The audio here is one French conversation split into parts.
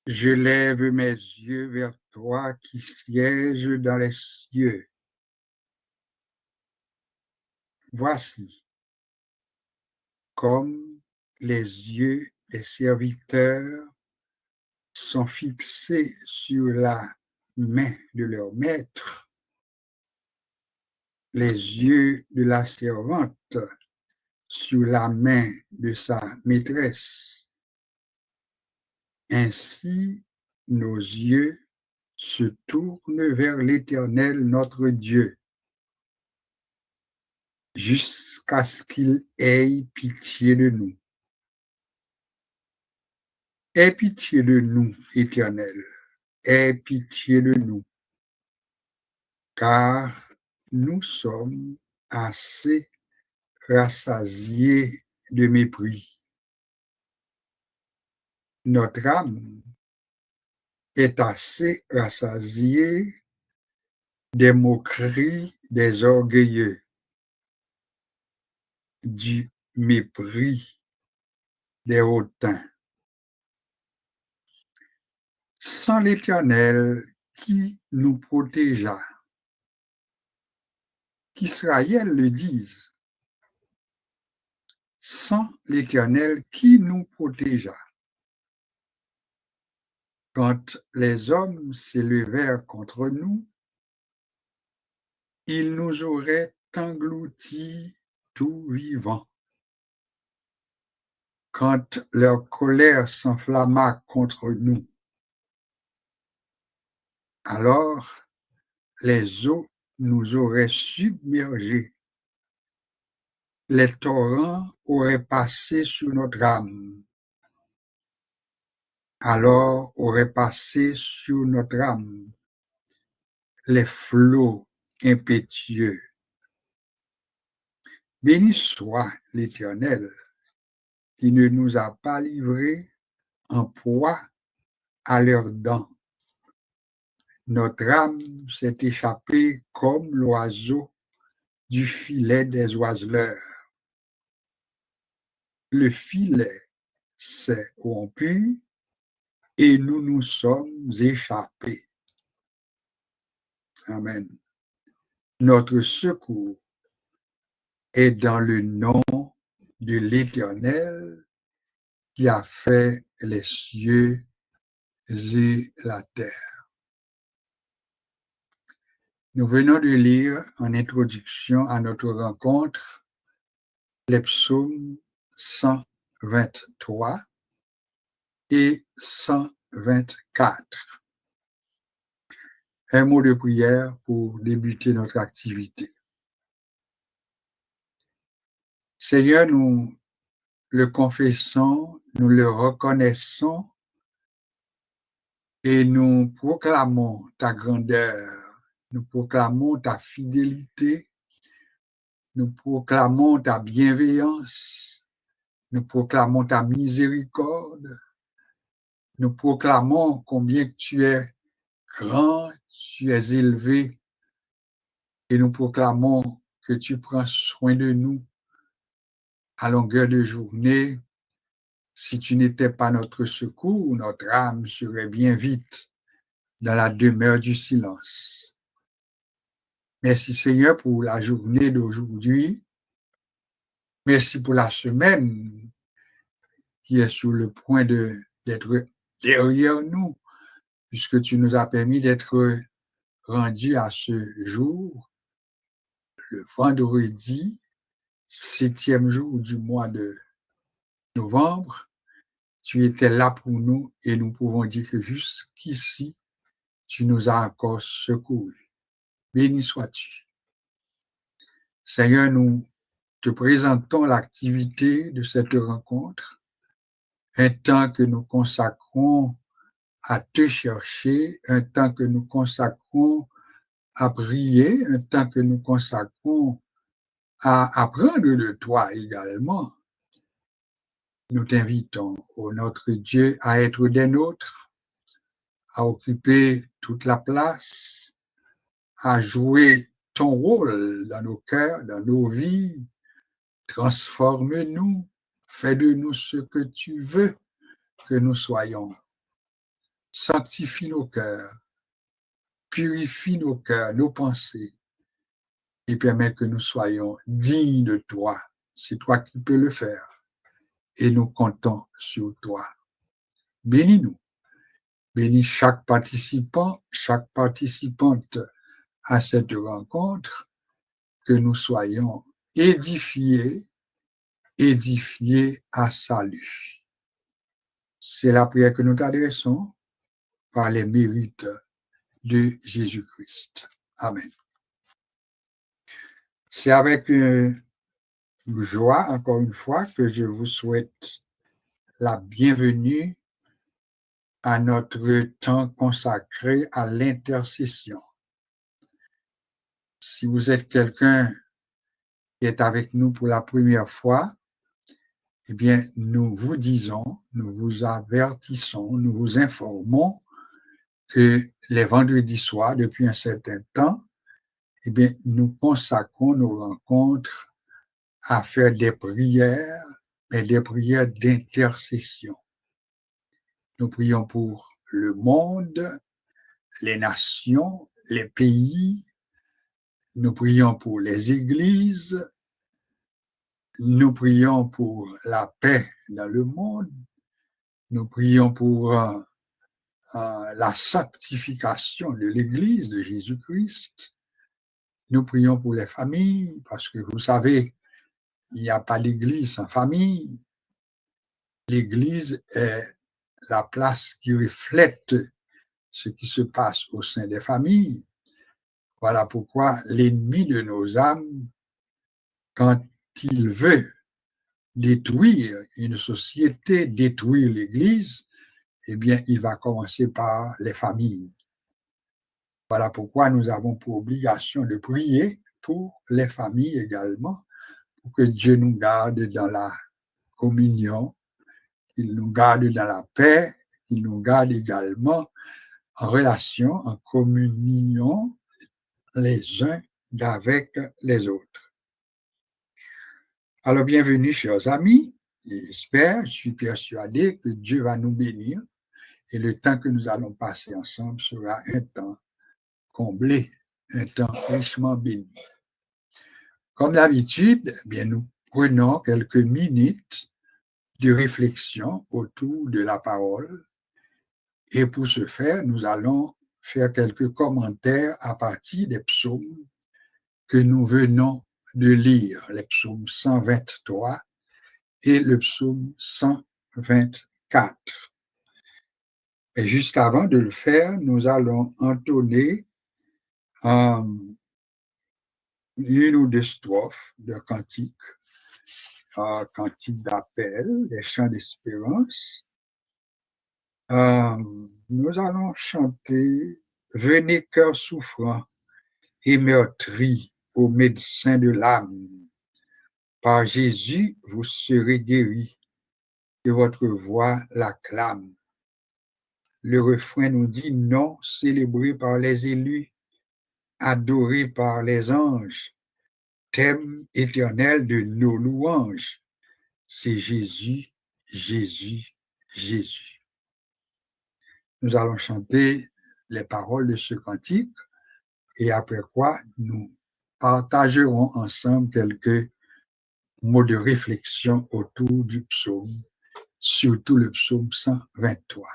Je lève mes yeux vers toi qui sièges dans les cieux. Voici, comme les yeux des serviteurs sont fixés sur la main de leur maître, les yeux de la servante sur la main de sa maîtresse. Ainsi, nos yeux se tournent vers l'Éternel notre Dieu, jusqu'à ce qu'il ait pitié de nous. Aie pitié de nous, Éternel, aie pitié de nous, car nous sommes assez rassasiés de mépris. Notre âme est assez rassasiée des moqueries des orgueilleux, du mépris des hautains. Sans l'Éternel qui nous protégea, qu'Israël le dise, sans l'Éternel qui nous protégea. Quand les hommes s'élevèrent contre nous, ils nous auraient engloutis tout vivants. Quand leur colère s'enflamma contre nous, alors les eaux nous auraient submergés. Les torrents auraient passé sur notre âme. Alors auraient passé sur notre âme les flots impétueux. Béni soit l'Éternel qui ne nous a pas livrés en proie à leurs dents. Notre âme s'est échappée comme l'oiseau du filet des oiseleurs. Le filet s'est rompu et nous nous sommes échappés. Amen. Notre secours est dans le nom de l'Éternel qui a fait les cieux et la terre. Nous venons de lire en introduction à notre rencontre les psaumes 123 et 124. Un mot de prière pour débuter notre activité. Seigneur, nous le confessons, nous le reconnaissons et nous proclamons ta grandeur, nous proclamons ta fidélité, nous proclamons ta bienveillance, nous proclamons ta miséricorde, nous proclamons combien tu es grand, tu es élevé et nous proclamons que tu prends soin de nous à longueur de journée. Si tu n'étais pas notre secours, notre âme serait bien vite dans la demeure du silence. Merci Seigneur pour la journée d'aujourd'hui. Merci pour la semaine qui est sur le point d'être derrière nous, puisque tu nous as permis d'être rendus à ce jour, le vendredi, 7e jour du mois de novembre. Tu étais là pour nous et nous pouvons dire que jusqu'ici, tu nous as encore secourus. Béni sois-tu. Seigneur, nous te présentons l'activité de cette rencontre, un temps que nous consacrons à te chercher, un temps que nous consacrons à prier, un temps que nous consacrons à apprendre de toi également. Nous t'invitons, ô notre Dieu, à être des nôtres, à occuper toute la place, à jouer ton rôle dans nos cœurs, dans nos vies. Transforme-nous, fais de nous ce que tu veux que nous soyons. sanctifie nos cœurs, purifie nos cœurs, nos pensées, et permet que nous soyons dignes de toi. C'est toi qui peux le faire. Et nous comptons sur toi. Bénis-nous. Bénis chaque participant, chaque participante à cette rencontre, que nous soyons édifiés à salut. C'est la prière que nous t'adressons par les mérites de Jésus-Christ. Amen. C'est avec joie, encore une fois, que je vous souhaite la bienvenue à notre temps consacré à l'intercession. Si vous êtes quelqu'un qui est avec nous pour la première fois, eh bien, nous vous disons, nous vous avertissons, nous vous informons que les vendredis soirs, depuis un certain temps, eh bien, nous consacrons nos rencontres à faire des prières, mais des prières d'intercession. Nous prions pour le monde, les nations, les pays. Nous prions pour les églises. Nous prions pour la paix dans le monde. Nous prions pour la sanctification de l'Église de Jésus-Christ. Nous prions pour les familles, parce que vous savez, il n'y a pas d'Église sans famille. L'Église est la place qui reflète ce qui se passe au sein des familles. Voilà pourquoi l'ennemi de nos âmes, quand il veut détruire une société, détruire l'Église, eh bien, il va commencer par les familles. Voilà pourquoi nous avons pour obligation de prier pour les familles également, pour que Dieu nous garde dans la communion, qu'il nous garde dans la paix, qu'il nous garde également en relation, en communion les uns avec les autres. Alors, bienvenue, chers amis. J'espère, je suis persuadé que Dieu va nous bénir et le temps que nous allons passer ensemble sera un temps comblé, un temps richement béni. Comme d'habitude, eh bien, nous prenons quelques minutes de réflexion autour de la parole et pour ce faire, nous allons faire quelques commentaires à partir des psaumes que nous venons de lire, les psaumes 123 et le psaume 124. Et juste avant de le faire, nous allons entonner une ou deux strophes de cantiques, cantiques d'appel, les chants d'espérance. Nous allons chanter « Venez cœur souffrant et meurtri au médecin de l'âme. Par Jésus, vous serez guéris et votre voix l'acclame. » Le refrain nous dit « Non célébré par les élus, adoré par les anges, thème éternel de nos louanges, c'est Jésus, Jésus, Jésus. » Nous allons chanter les paroles de ce cantique et après quoi nous partagerons ensemble quelques mots de réflexion autour du psaume, surtout le psaume 123.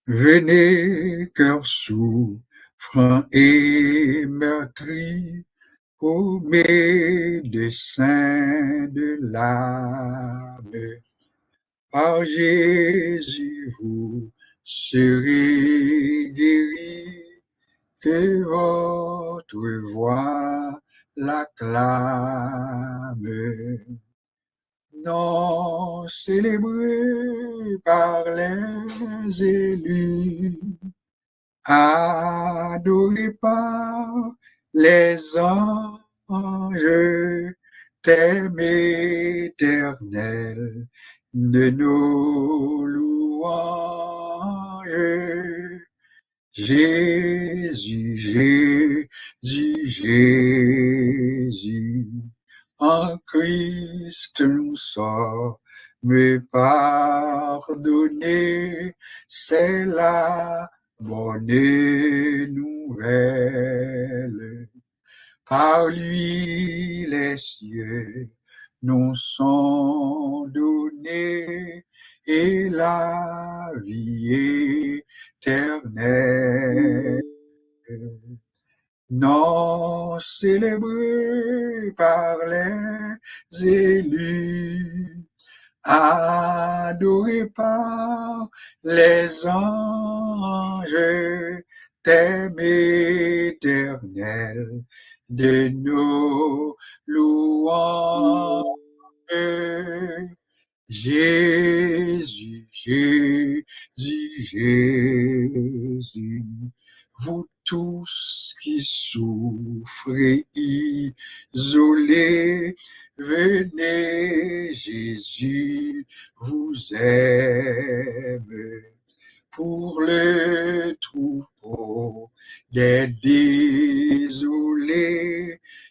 Venez, cœur souffrant et meurtri, ô médecin de l'âme, par Jésus vous serez guéris, que votre voix l'acclame. Non célébré par les élus, adoré par les anges, thème éternel de nos louanges. Jésus, Jésus, Jésus, en Christ nous sommes me pardonner, c'est la bonne nouvelle. Par lui, les cieux nous sont donnés et la vie éternelle. Non célébré par les élus, adoré par les anges, thème éternel de nos louanges. Jésus, Jésus, Jésus, vous tous qui souffrez isolés, venez, Jésus vous aime. Pour le troupeau des désolés,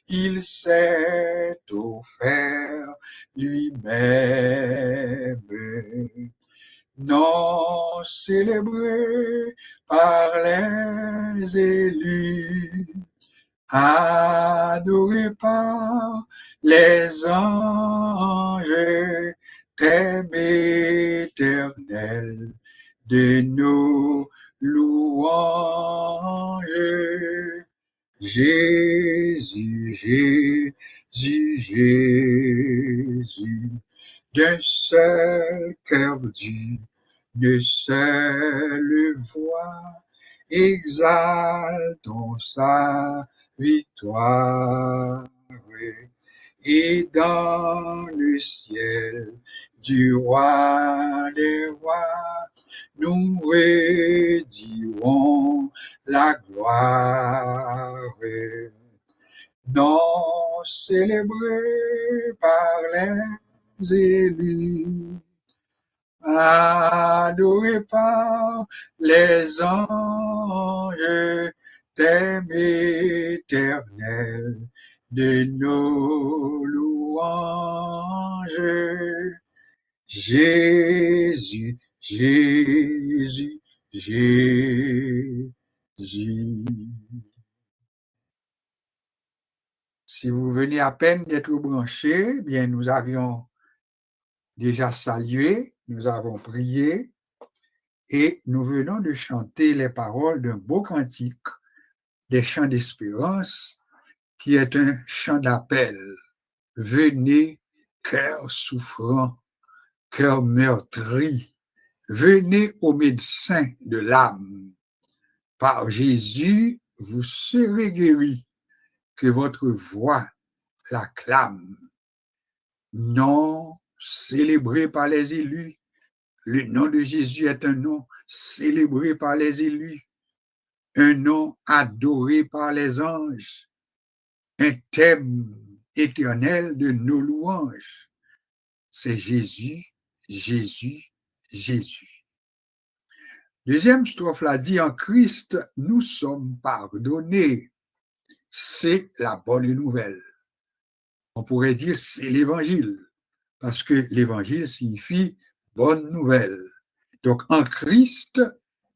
il s'est offert lui-même. Non célébré par les élus, adoré par les anges, thème éternel de nos louanges. Jésus, Jésus, Jésus, d'un seul cœur dit, de seule voix, exaltons sa victoire. Et dans le ciel du roi des rois, nous redirons la gloire. Non célébré par les élus, adoré par les anges, thème éternel de nos louanges. Jésus, Jésus, Jésus. Si vous venez à peine d'être branchés, bien nous avions déjà salué, nous avons prié et nous venons de chanter les paroles d'un beau cantique, des chants d'espérance, qui est un chant d'appel. Venez, cœur souffrant, cœur meurtri, venez au médecin de l'âme. Par Jésus, vous serez guéris, que votre voix l'acclame. Non célébré par les élus, le nom de Jésus est un nom célébré par les élus, un nom adoré par les anges, un thème éternel de nos louanges. C'est Jésus, Jésus, Jésus. Deuxième strophe là dit, en Christ, nous sommes pardonnés. C'est la bonne nouvelle. On pourrait dire c'est l'évangile, parce que l'évangile signifie bonne nouvelle. Donc en Christ,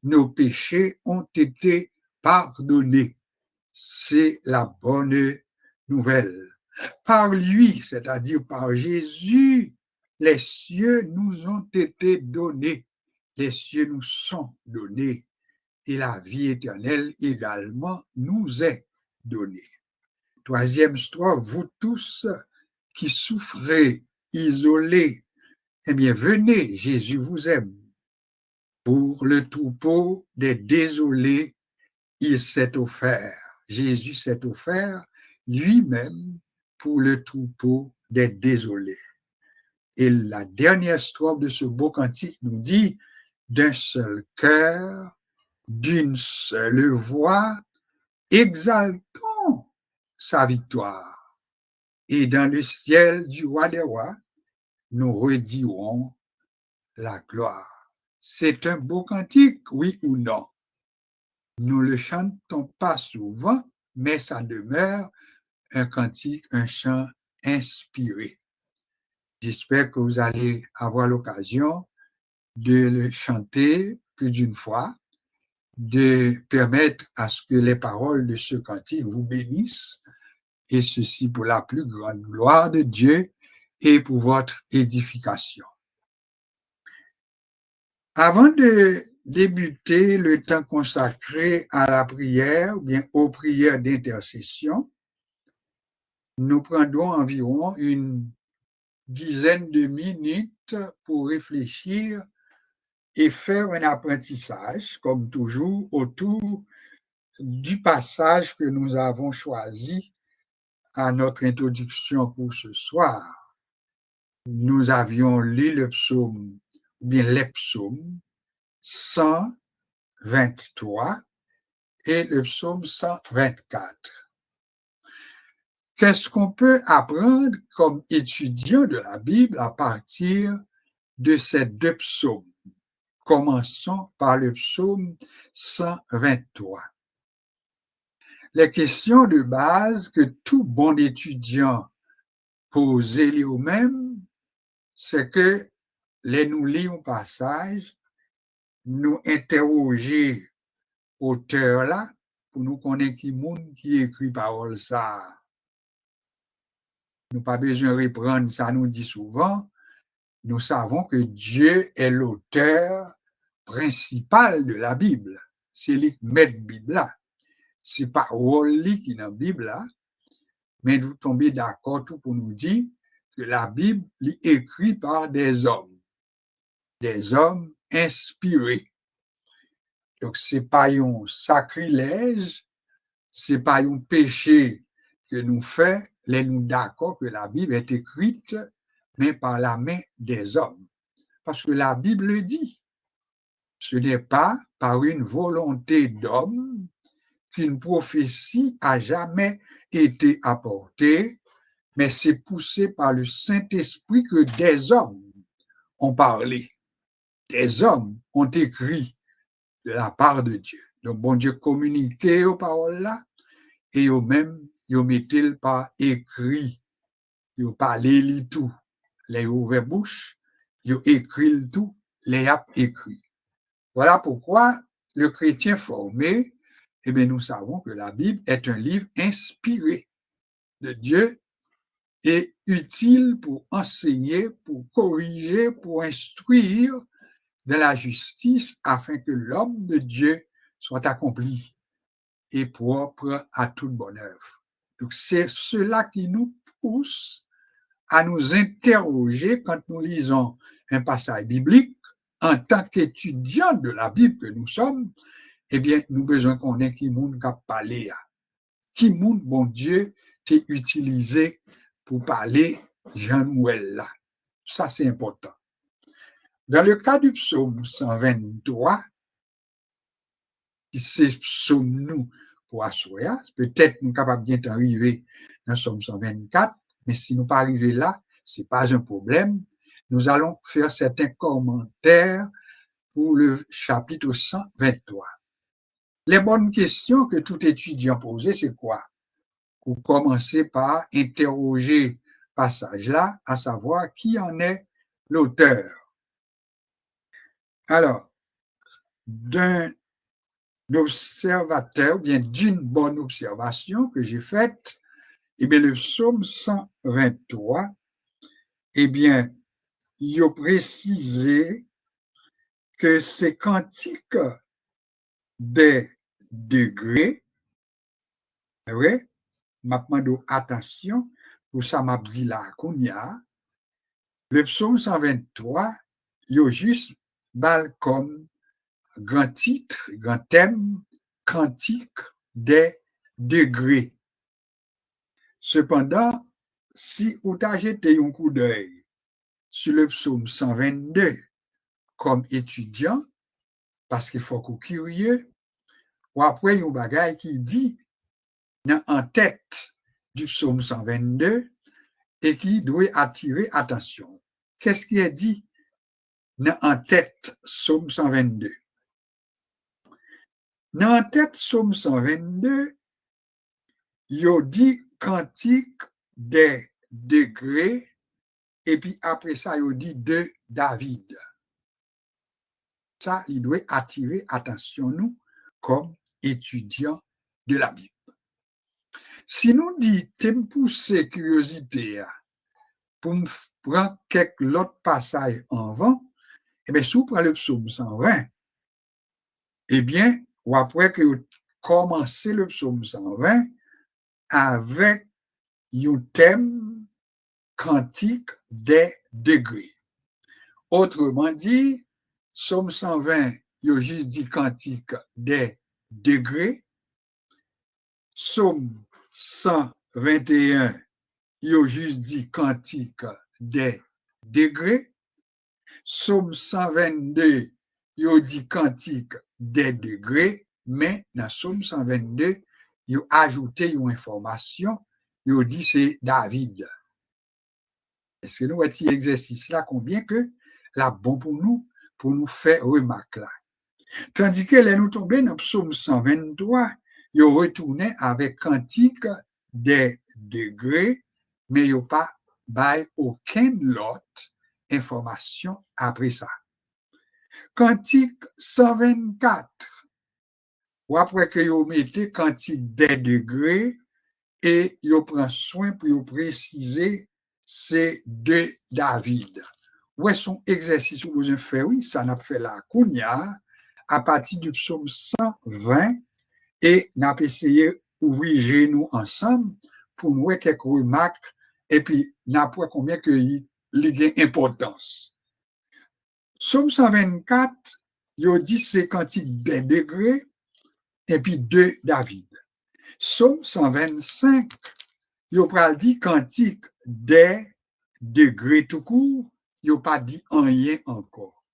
nos péchés ont été pardonnés. C'est la bonne nouvelle. Par lui, c'est-à-dire par Jésus, les cieux nous ont été donnés. Les cieux nous sont donnés et la vie éternelle également nous est donnée. Troisième strophe, vous tous qui souffrez, isolés, eh bien venez, Jésus vous aime. Pour le troupeau des désolés, il s'est offert. Jésus s'est offert lui-même pour le troupeau des désolés. Et la dernière strophe de ce beau cantique nous dit, d'un seul cœur, d'une seule voix, exaltons sa victoire. Et dans le ciel du roi des rois, nous redirons la gloire. C'est un beau cantique, oui ou non? Nous ne le chantons pas souvent, mais ça demeure un cantique, un chant inspiré. J'espère que vous allez avoir l'occasion de le chanter plus d'une fois, de permettre à ce que les paroles de ce cantique vous bénissent, et ceci pour la plus grande gloire de Dieu et pour votre édification. Avant de débuter le temps consacré à la prière ou bien aux prières d'intercession, nous prendrons environ une dizaine de minutes pour réfléchir et faire un apprentissage, comme toujours, autour du passage que nous avons choisi à notre introduction pour ce soir. Nous avions lu le psaume, ou bien les psaumes 123 et le psaume 124. Qu'est-ce qu'on peut apprendre comme étudiant de la Bible à partir de ces deux psaumes? Commençons par le psaume 123. Les questions de base que tout bon étudiant pose lui-même, c'est que nous lisons au passage, nous interroger auteur là, pour nous connaître qui monde qui écrit parole ça. Nous pas besoin de reprendre ça, nous dit souvent, nous savons que Dieu est l'auteur principal de la Bible. C'est lui qui met la Bible là. C'est pas Wally qui est dans la Bible là, mais nous tombons d'accord tout pour nous dire que la Bible est écrite par des hommes inspirés. Donc, ce n'est pas un sacrilège, ce n'est pas un péché que nous faisons, nous d'accord que la Bible est écrite, mais par la main des hommes. Parce que la Bible le dit. Ce n'est pas par une volonté d'homme qu'une prophétie a jamais été apportée, mais c'est poussé par le Saint-Esprit que des hommes ont parlé, des hommes ont écrit de la part de Dieu. Donc, bon Dieu communiquait aux paroles là, et eux-mêmes, ils mettaient par écrit, ils parlaient tout, les ouvert bouche, ils écrit tout, les a écrit. Voilà pourquoi le chrétien formé, eh bien, nous savons que la Bible est un livre inspiré de Dieu et utile pour enseigner, pour corriger, pour instruire de la justice afin que l'homme de Dieu soit accompli et propre à toute bonne œuvre. Donc, c'est cela qui nous pousse à nous interroger quand nous lisons un passage biblique en tant qu'étudiants de la Bible que nous sommes. Eh bien, nous besoin qu'on ait qui monde qui parler, qui monde, bon Dieu, t'est utilisé pour parler Jean-Noël là. Ça, c'est important. Dans le cas du psaume 123, c'est psaume nous pour assurer, peut-être nous sommes capables bien d'arriver dans le psaume 124, mais si nous pas arriver là, c'est pas un problème. Nous allons faire certains commentaires pour le chapitre 123. Les bonnes questions que tout étudiant posait, c'est quoi? Pour commencer par interroger passage là, à savoir qui en est l'auteur. Alors, d'un observateur, bien d'une bonne observation que j'ai faite, eh bien, le psaume 123, eh bien, il a précisé que ces cantiques des degrés, ouais, maintenant, attention, pour ça m'a dit là, qu'on y a, le psaume 123, il y a juste comme grand titre, grand thème, cantique des degrés. Cependant, si vous avez jeté un coup d'œil sur le psaume 122 comme étudiant, parce qu'il faut qu'on curieux, ou après, il y a un bagage qui dit en tête du psaume 122 et qui doit attirer attention. Qu'est-ce qui est dit en tête psaume 122? Dans tête psaume 122, il y a dit cantique des degrés et puis après ça, il dit de David. Ça, il doit attirer attention nous comme étudiants de la Bible. Si nous dit, t'aimes pousser curiosité pour me prendre quelques autres passages en vent, eh bien, si vous prenez le psaume 120, eh bien, ou après que vous commencez le psaume 120 avec un thème quantique des degrés. Autrement dit, psaume 120, il y a juste dit quantique des degrés. Psaume 121, il y a juste dit quantique des degrés. Psaume 122, il y a dit quantique des degrés, mais dans Psaume 122, il a ajouté une information, il a dit c'est David. Est-ce que nous avons cet exercice-là, combien que là bon pour nous faire remarque là. Tandis que là, nous tombons dans Psaume 123, il retourné avec quantique des degrés, mais il n'y a pas aucune autre information après ça. Quantique 124, ou après que vous mettez quantique des degrés, et vous prend soin pour préciser c'est de David. Où est son exercice que vous avez fait? Oui, ça n'a fait la Kounia à partir du psaume 120 et n'a essayé d'ouvrir genoux ensemble pour nous quelques remarques et puis n'a pas combien que il y a importance. Psaume 124, il dit c'est quantique des degrés et puis de David. Psaume 125, il a dit quantique des degrés tout court, il n'a pas dit rien encore.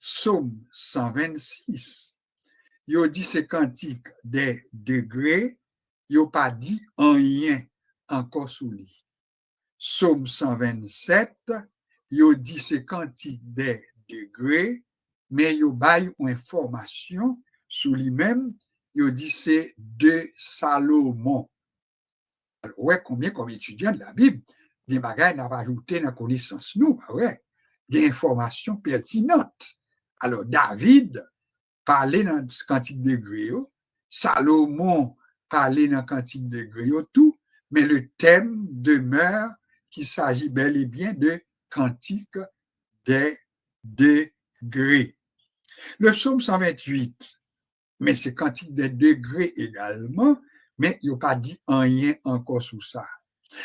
Psaume 126, il a dit c'est quantique des degrés, il n'a pas dit rien encore sous lui. Psaume 127, il a dit c'est quantique des degrés, mais il a eu une information sur lui-même, il a dit c'est de Salomon. Alors, ouais, combien comme étudiants de la Bible, des bagages n'a pas ajouté dans la connaissance nous, ouais, des informations pertinentes. Alors, David parlait dans le cantique de Gréo, Salomon parlait dans le cantique de Gréo, tout, mais le thème demeure qu'il s'agit bel et bien de cantique des degrés. Le psaume 128, mais c'est cantique des degrés également, mais il n'a pas dit rien encore sur ça.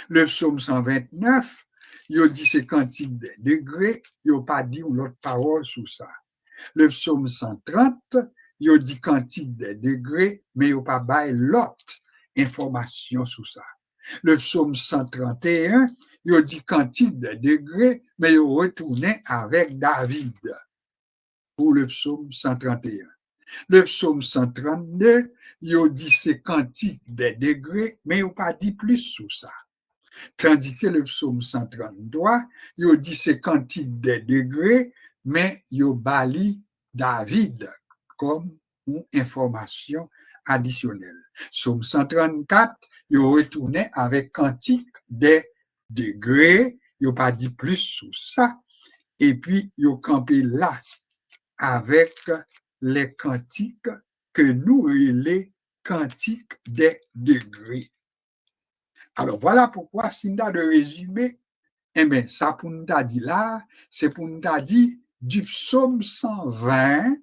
Le psaume 129, il a dit c'est quantique des degrés, il n'a pas dit une autre parole sur ça. Le psaume 130, il a dit quantique des degrés, mais il n'a pas bail l'autre information sur ça. Le psaume 131, il a dit quantique des degrés, mais il a retourné avec David pour le psaume 131. Le psaume 132, il a dit c'est quantique des degrés, mais il n'a pas dit plus sur ça. Tandis que le psaume 133, il a dit c'est quantique des degrés, mais il a bali David comme une information additionnelle. Psaume 134, il a retourné avec quantique des degrés, il n'a pas dit plus sur ça, et puis il a campé là avec les cantiques que nous les cantiques des degrés. Alors voilà pourquoi, si nous avons de résumé, eh bien, ça pour nous dire là, c'est pour nous dire du psaume 120,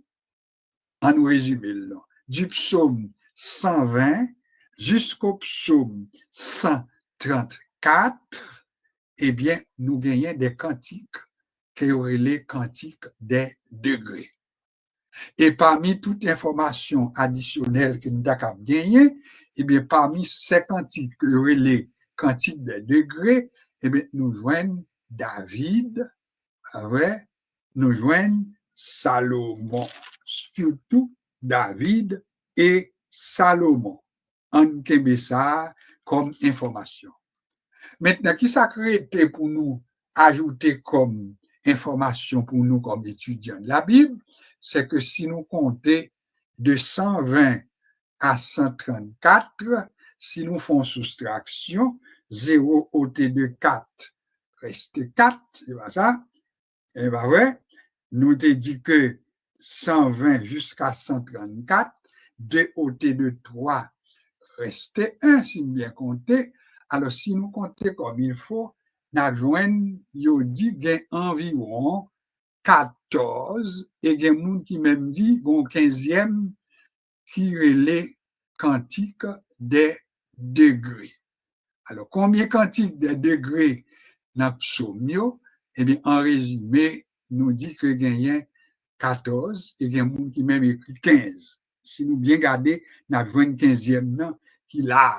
en nous résumer là, du psaume 120 jusqu'au psaume 134, eh bien, nous gagnons des cantiques qui sont les cantiques des degrés. Et parmi toute information additionnelle que nous avons gagné, eh bien, parmi ces cantiques, les cantiques des degrés, eh bien, nous joignons David, ouais, nous joignons Salomon, surtout David et Salomon. On kembe ça comme information. Maintenant, qui ça crée pour nous ajouter comme information pour nous comme étudiants de la Bible, c'est que si nous comptons de 120 à 134, si nous faisons soustraction, 0 ôté de 4 restait 4, c'est pas ça? Et bien, ouais, nous t'ai dit que 120 jusqu'à 134, de ôté de 3, restait 1, si bien compté. Alors, si nous comptons comme il faut, nous avons dit qu'il y a environ 14, et il y a des gens qui même dit qu'il y a un 15e qui est les quantiques des degrés. Alors, combien quantiques des degrés dans le psaume? Eh bien, en résumé, nous dit que gagne 14 et il y a des gens qui même écrit 15. Si nous bien regardons, nous avons une 15e qui l'a.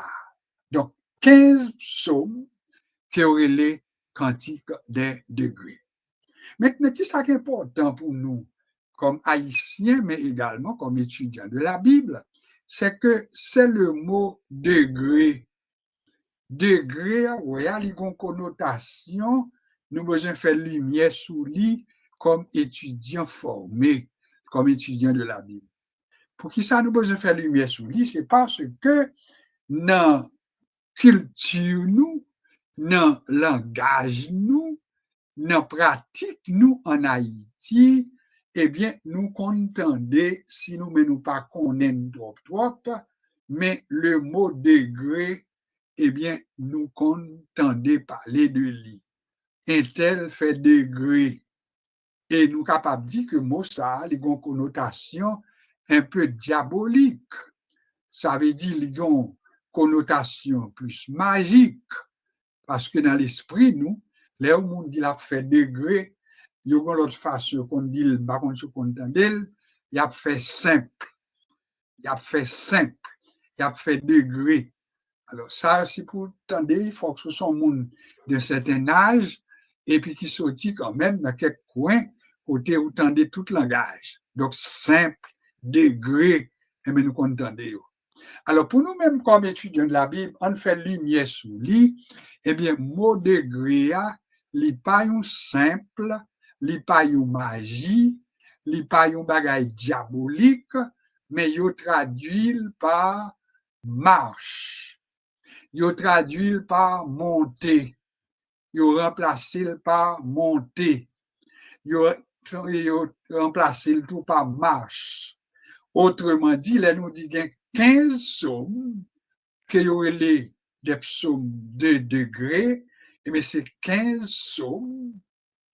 Donc, 15 psaumes qui auraient les quantiques des degrés. Maintenant, qui est important pour nous, comme haïtiens, mais également comme étudiants de la Bible, c'est que c'est le mot degré. Degré, oui, il y a une connotation, nous besoin faire lumière sous lui comme étudiants formés, comme étudiants de la Bible. Pour qui ça nous besoin faire lumière sous lui, c'est parce que dans culture nous, dans langage nous, dans pratique nous en Haïti, eh bien, nous contendons, si nous ne nous pas connaissons trop, mais le mot degré, eh bien, nous contendons parler de lui. Un tel fait degré. Et nous sommes capables de dire que le mot ça a une connotation un peu diabolique. Ça veut dire qu'il a une connotation plus magique. Parce que dans l'esprit, nous, là où on dit qu'il a fait degré, il y a une autre façon qu'on dit, par contre, qu'on entend, il a fait simple. Il a fait simple. Il a fait degré. Alors, ça, c'est pour entendre, il faut que ce soit un monde d'un certain âge et puis qui sortit quand même dans quelques coins côté où entendez tout langage. Donc, simple, degré, et bien nous entendons. Alors, pour nous-mêmes, comme étudiants de la Bible, on fait lumière sous lui, eh bien, mot degré, il n'est pas un simple, il n'est pas une magie, il n'est pas un bagage diabolique, mais il traduit par marche. Il traduit par monter. Il remplacé par monter. Il remplacé tout par marche. Autrement dit, là, nous dit qu'il y a 15 psaumes que y aurait des psaumes de degrés, mais c'est 15 psaumes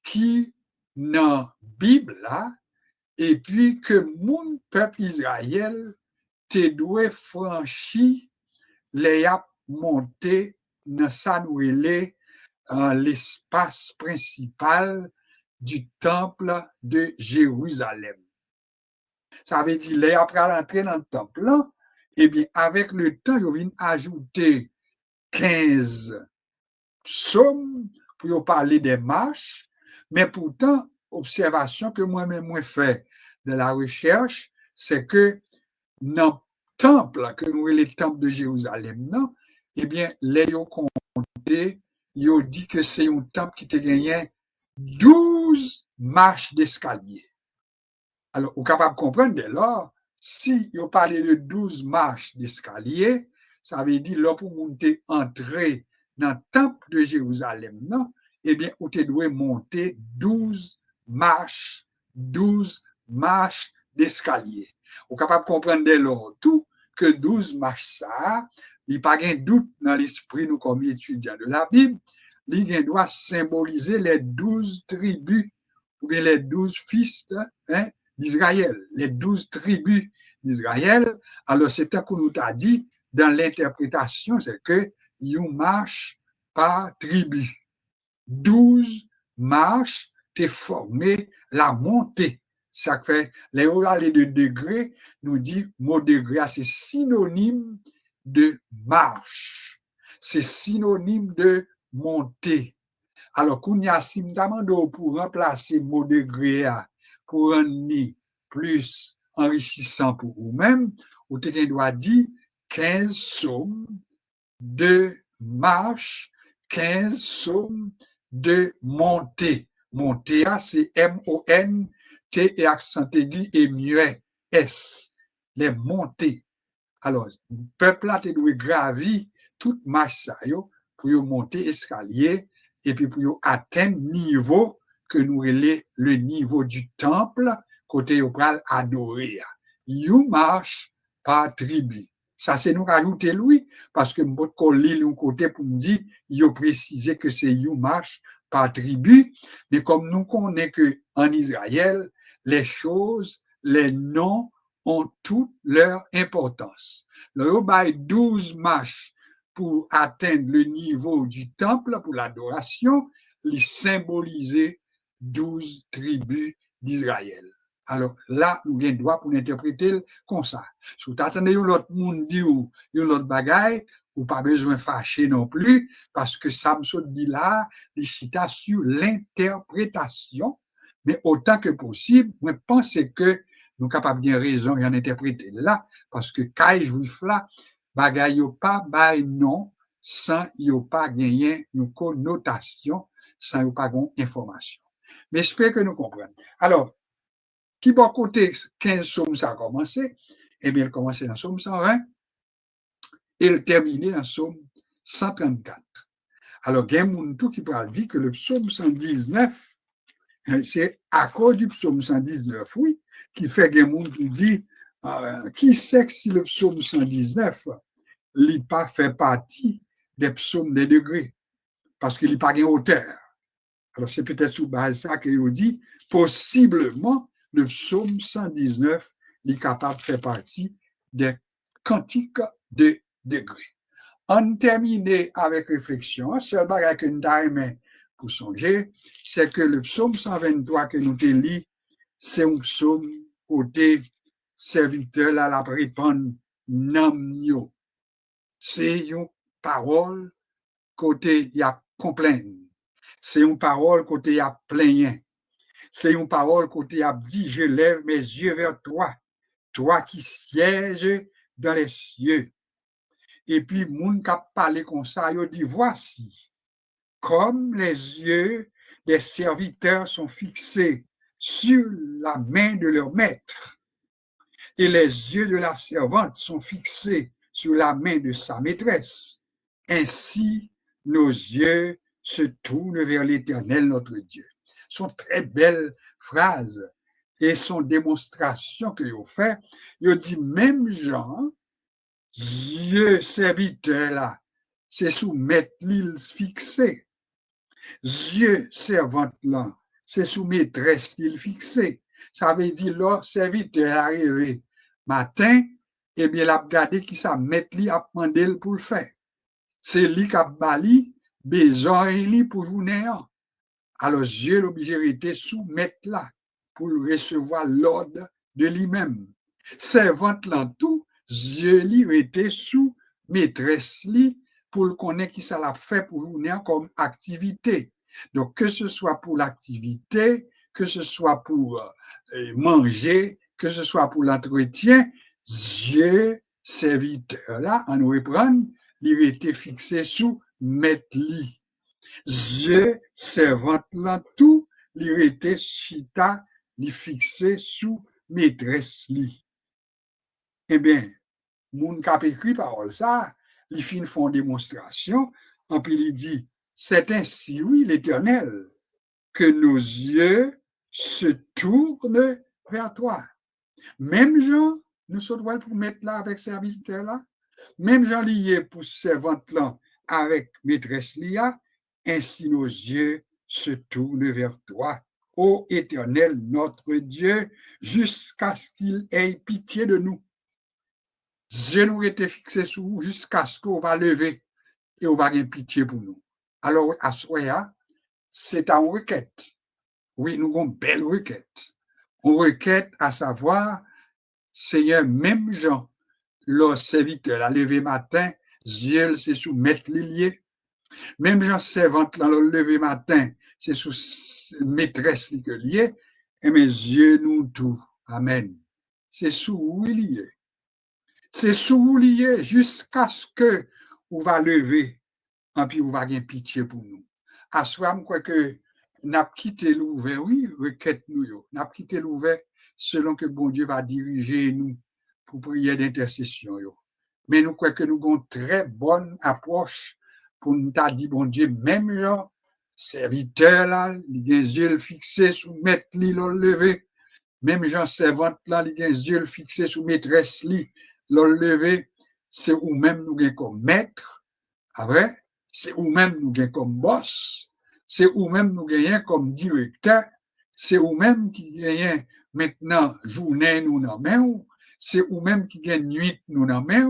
qui, dans la Bible, là, et puis que mon peuple Israël te doit franchir les a monté dans ça nous l'espace principal du temple de Jérusalem. Ça veut dire, les après l'entrée dans le temple, là, eh bien, avec le temps, ils viennent ajouter 15 psaumes pour parler des marches, mais pourtant, observation que moi-même moi fait de la recherche, c'est que dans le temple, que nous le temple de Jérusalem, non, eh bien, les ont compté, ils ont dit que c'est un temple qui te gagnait 12 marches d'escalier. Alors, vous êtes capable de comprendre dès lors, si vous parlez de 12 marches d'escalier, ça veut dire, là, pour monter, entrer dans le temple de Jérusalem, non, eh bien, vous devez monter 12 marches d'escalier. Vous êtes capable de comprendre dès lors tout que 12 marches, ça, il n'y a pas de doute dans l'esprit, nous, comme étudiants de la Bible, il doit symboliser les 12 tribus ou bien les 12 fils d'Israël, les 12 tribus d'Israël. Alors, c'est ce qu'on nous a dit dans l'interprétation, c'est que ils marchent par tribu. 12 marches, t'es formé la montée. Ça fait, les orales de degré nous dit, mot degré, c'est synonyme de marche. C'est synonyme de montée. Alors, qu'on y a si pour remplacer le mot degré pour rendre plus enrichissant pour vous-même, vous doit dire 15 psaumes de marche, 15 psaumes de montée. Montée, c'est M-O-N-T et accent aigu et muet S. Les montées. Alors, le peuple a doit gravir toute marche ça, pour monter escalier et puis pour atteindre le niveau que nous relais le niveau du temple, côté au pral adorer. You marche par tribu. Ça, c'est nous rajouter lui, parce que moi, qu'on lit le côté pour me dire, il a précisé que c'est you marche par tribu, mais comme nous connaissons que en Israël, les choses, les noms ont toute leur importance. Le bail 12 marches pour atteindre le niveau du temple pour l'adoration, il symbolisait 12 tribus d'Israël. Alors là, nous avons droit pour interpréter comme ça. Si vous attendez l'autre monde dit ou l'autre bagaille, ou pas besoin de fâcher non plus, parce que ça me dit là, les chita sur l'interprétation, mais autant que possible, je pense que nous sommes capables de raison et en interpréter là, parce que quand juif là, bagaille yo pas bay non, sans yo pas gagner une connotation, sans yo pas gon information. Mais j'espère que nous comprenons. Alors, qui bon côté 15 psaumes ça a commencé, eh bien, il commençait dans psaume 120 et il terminait dans psaume 134. Alors, il y a un tout qui parle dit que le psaume 119, c'est à cause du psaume 119, oui, qui fait qu'il y a un monde qui dit, qui sait que si le psaume 119, il n'a pas fait partie des psaumes des degrés, parce qu'il n'a pas de hauteur. Alors, c'est peut-être sous base ça qu'il dit, possiblement, le psaume 119 est capable de faire partie des cantiques de degrés. On termine avec réflexion. Seul bagage que nous avons pour songer, c'est que le psaume 123 que nous avons lu, c'est un psaume côté serviteur à la répandre namnio. C'est une parole côté il y a complaint. C'est une parole côté il y a plaint. C'est une parole côté il y a dit je lève mes yeux vers toi, toi qui sièges dans les cieux. Et puis moun qui parlé comme ça, il dit voici comme les yeux des serviteurs sont fixés sur la main de leur maître et les yeux de la servante sont fixés sur la main de sa maîtresse. Ainsi, nos yeux se tournent vers l'Éternel, notre Dieu. Ce sont très belles phrases et sont démonstrations que vous fait. Il dit même Jean, yeux serviteurs là, c'est sous mettre l'île fixée. Yeux servante là, c'est sous maîtresse l'île fixée. Ça veut dire, là, serviteur arrivé matin, eh bien, la regardé qui ça met li a demandé pour le faire. C'est lui qui a bali, besoin li pour journée. Alors, Dieu l'obligé de soumettre là pour recevoir l'ordre de lui-même. Servante là tout, Dieu lui était sous maîtresse li pour le connaître qui ça l'a fait pour journée comme activité. Donc, que ce soit pour l'activité, que ce soit pour manger, que ce soit pour l'entretien, Dieu, serviteur là, en nous reprendre, il était fixé sous mettre li. Dieu, servante là tout, il était chita, il fixé sous maîtresse li. Eh bien, moun kap écrit parole ça, il fin font démonstration, en puis il dit, c'est ainsi, oui, l'Éternel, que nos yeux se tournent vers toi. Même Jean, nous sommes pour mettre là avec serviteur là, même Jean lié pour servante là avec maîtresse Lia, ainsi nos yeux se tournent vers toi, ô Éternel notre Dieu, jusqu'à ce qu'il ait pitié de nous. Dieu nous était fixé sur vous jusqu'à ce qu'on va lever et on va avoir pitié pour nous. Alors, à Soya, c'est une requête. Oui, nous avons une belle requête. Une requête à savoir, Seigneur, même Jean, leur serviteur, la levé matin, Dieu c'est sous mettre les liés. Même Jean servante, la levé matin, c'est sous maîtresse que lié. Et mes yeux nous tout. Amen. C'est sous où lié. C'est sous vous lié jusqu'à ce que vous va lever, et puis vous va avoir pitié pour nous. À soi, je crois que nous avons quitté l'ouvert, oui, requête nous, nous avons quitté l'ouvert selon que bon Dieu va diriger nous pour prier d'intercession. Mais nous croyons que nous avons une très bonne approche pour nous dire, bon Dieu, même là, serviteur là, il a les yeux fixés sur maître li l'on levé. Même Jean servante là, il a les yeux fixés sur maîtresse li l'on levé. C'est ou même nous gain comme maître, vrai? C'est ou même nous gain comme boss, c'est ou même nous gagnons comme directeur, c'est ou même qui gagnons maintenant journée nous dans main, c'est ou même qui gagne nuit nous dans main,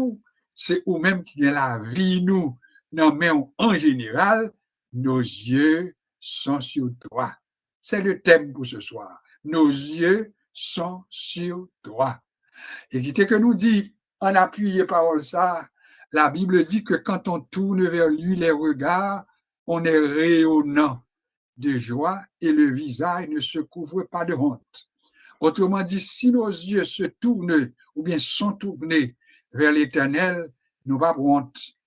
c'est ou même qui gagne la vie nous dans main en général. Nos yeux sont sur toi. C'est le thème pour ce soir. Nos yeux sont sur toi. Et qui que nous dit en appuyé parole ça, la Bible dit que quand on tourne vers lui les regards, on est rayonnant de joie et le visage ne se couvre pas de honte. Autrement dit, si nos yeux se tournent ou bien sont tournés vers l'Éternel, nous pas honte.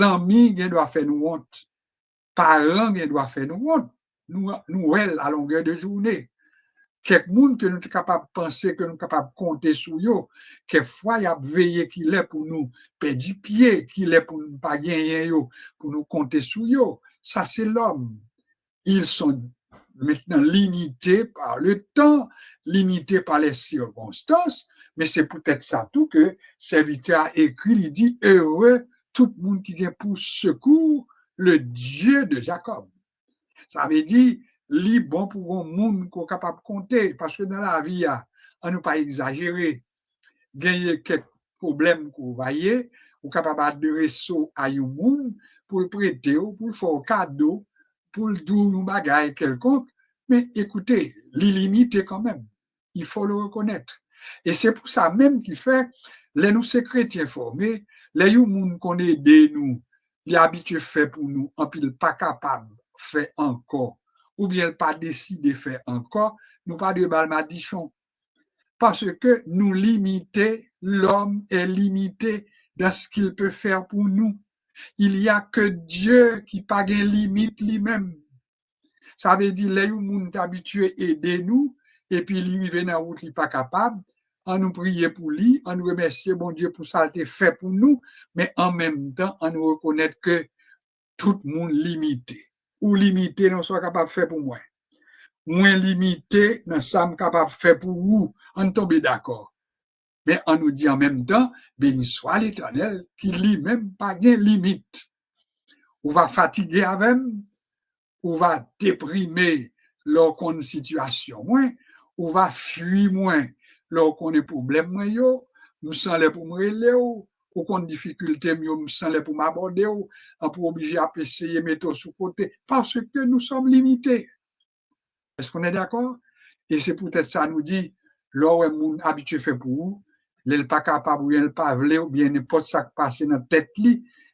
Amis doivent faire nous honte. Parents doivent faire nous honte. Nous à longueur de journée. Quelques monde que nous sommes capables de penser, que nous sommes capables de compter sur eux, quelquefois, il y a veillé qu'il est pour nous perdre du pied, qu'il est pour nous pas gagner, pour nous compter sur eux. Ça, c'est l'homme. Ils sont maintenant limités par le temps, limités par les circonstances, mais c'est peut-être ça tout que serviteur a écrit, il dit, heureux tout le monde qui vient pour secours le Dieu de Jacob. Ça veut dire, li bon pour un monde qu'on est capable de compter, parce que dans la vie, on ne pas exagérer, gagner quelques problèmes qu'on voyait, ou capable d'adresser à un monde pour le prêter, pour le faire un cadeau, pour le dire un bagage quelconque, mais écoutez, l'illimité quand même, il faut le reconnaître. Et c'est pour ça même qu'il fait, les nous ces chrétiens formés, les gens qu'on aide nous, les habitués fait pour nous, en pile pas capable fait encore, ou bien pas décidé faire encore, nous pas de balmadichon. Parce que nous limiter, l'homme est limité dans ce qu'il peut faire pour nous. Il n'y a que Dieu qui n'a pas de limite lui-même. Ça veut dire, les gens sont habitués à aider nous, et puis lui, il dans route, il n'est pas capable, on nous prier pour lui, on nous remercier, bon Dieu, pour ça qu'il a fait pour nous, mais en même temps, on nous reconnaître que tout le monde limité. Ou limité, non soit capable de faire pour moi. Moins limité, non sommes capable de faire pour vous. On tombe d'accord. Mais on nous dit en même temps, béni soit l'Éternel, qui lui-même pas de limite. On va fatiguer avec, on va déprimer lors qu'on a une situation moins, on va fuir moins lors qu'on a problème moins yo, nous sommes pour me relayer ou qu'on a difficulté nous sommes pour m'aborder ou pour obliger à essayer mettre sous côté parce que nous sommes limités. Est-ce qu'on est d'accord? Et c'est peut-être ça nous dit, là où est habitué fait pour vous, n'est pas capable ou n'est pas voulu ou bien n'importe ça qui passe dans la tête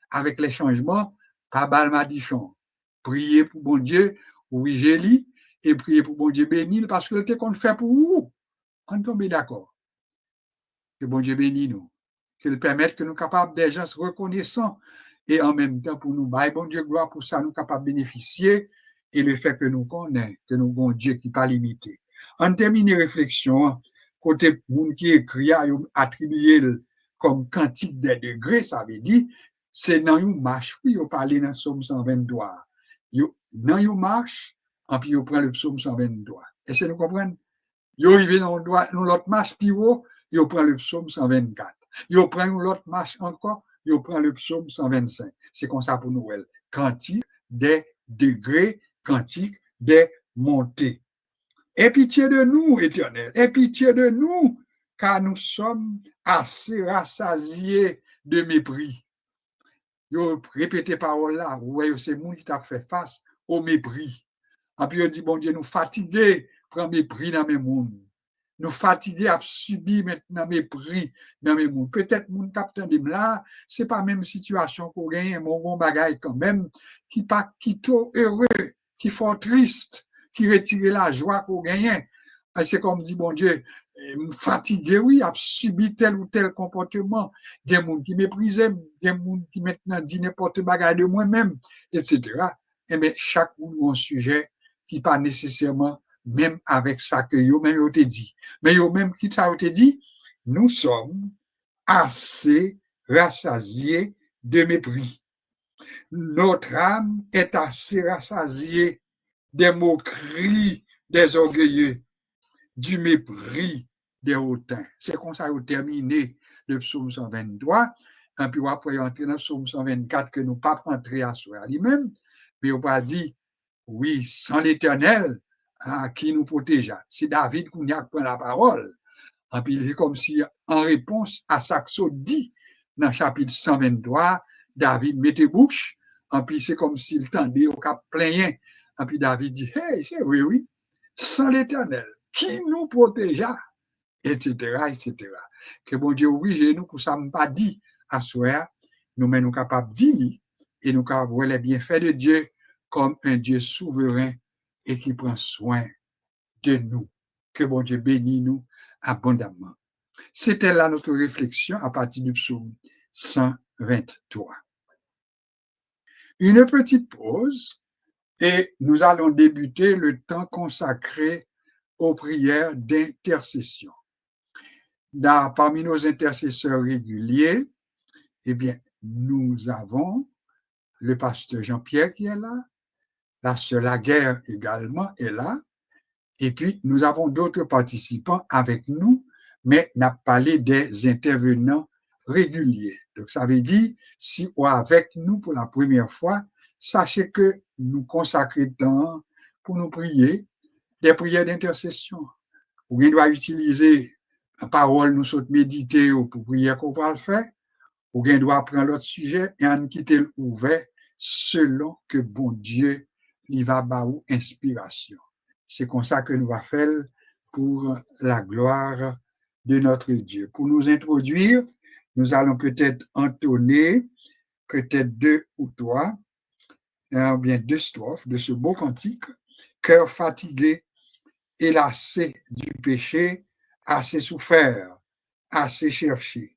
avec les changements, pas balmadichon. Priez pour bon Dieu, oui, j'ai lu, et priez pour bon Dieu béni, parce que le temps qu'on fait pour vous, on tombe d'accord. Que bon Dieu bénisse nous. Qu'il permette que nous capables des gens reconnaissants et en même temps pour nous bailler bon Dieu gloire pour ça nous capables de bénéficier et le fait que nous connaissons que nous avons Dieu qui n'est pas limité. En terminant réflexion, côté monde qui écrit attribué comme quantique des degrés, ça veut dire c'est dans une marche, puis on parle dans le psaume 123. Dans une marche, et puis on prend le psaume 123. Est-ce que nous comprenons? Ils arrivent dans l'autre marche, puis ils prennent le psaume 124. Ils prennent l'autre marche encore, ils prennent le psaume 125. C'est comme ça pour nous. Quantique des degrés, quantique des montées. Aie pitié de nous, Éternel. Aie pitié de nous, car nous sommes assez rassasiés de mépris. Ils répété parole là, ouais, c'est nous qui t'a fait face au mépris. Et puis ils dit, bon Dieu, nous fatigués, prends mépris dans mes mondes. Nous fatigués à subir maintenant mépris dans mes mondes. Peut-être mon capitaine de là, c'est pas la même situation qu'on gagne, mon bon bagage quand même, qui pas qui trop heureux, qui fort triste, qui retire la joie qu'on gagne. C'est comme dit, bon Dieu, fatigué, oui, à subir tel ou tel comportement. Il y a des gens qui méprisent, il y a des gens qui maintenant disent n'importe bagage de moi-même, etc. Et bien, chaque monde a un sujet qui pas nécessairement même avec ça que yo même yo te dit. Mais yo même qui ça yo te dit, nous sommes assez rassasiés de mépris. Notre âme est assez rassasiée des moqueries des orgueilleux, du mépris des hautains. C'est comme ça qu'on terminé le psaume 123. Et puis après, on entrer dans le psaume 124 que nous ne pas rentrer à soi lui-même, mais on va dire, oui, sans l'Éternel, qui nous protégea. C'est David qui a pris la parole. Et puis c'est comme si, en réponse à ça que ça dit dans le chapitre 123, David mettait bouche, et puis c'est comme s'il tendait au cap plein. Et puis David dit, hey, c'est oui, oui, sans l'Éternel, qui nous protégea, etc., etc. Que bon Dieu, oui, nous, pour ça, ne pas dit à soi, nous, mais nous capables de dire, et nous capables de voir les bienfaits de Dieu comme un Dieu souverain et qui prend soin de nous. Que bon Dieu bénisse nous abondamment. C'était là notre réflexion à partir du psaume 123. Une petite pause et nous allons débuter le temps consacré aux prières d'intercession. Parmi nos intercesseurs réguliers, eh bien, nous avons le pasteur Jean-Pierre qui est là, la sœur Laguerre également est là, et puis nous avons d'autres participants avec nous, mais n'a parlé des intervenants réguliers. Donc, ça veut dire, si vous êtes avec nous pour la première fois, sachez que nous consacrons temps pour nous prier, des prières d'intercession. Ou bien doit utiliser la parole, nous sommes méditer pour prier qu'on va le faire, ou bien doit prendre l'autre sujet et en quitter ouvert selon que bon Dieu il va baou inspiration. C'est comme ça que nous va faire pour la gloire de notre Dieu. Pour nous introduire, nous allons peut-être entonner peut-être 2 ou 3, ou bien 2 strophes de ce beau cantique, cœur fatigué et lassé du péché, assez souffert, assez cherché.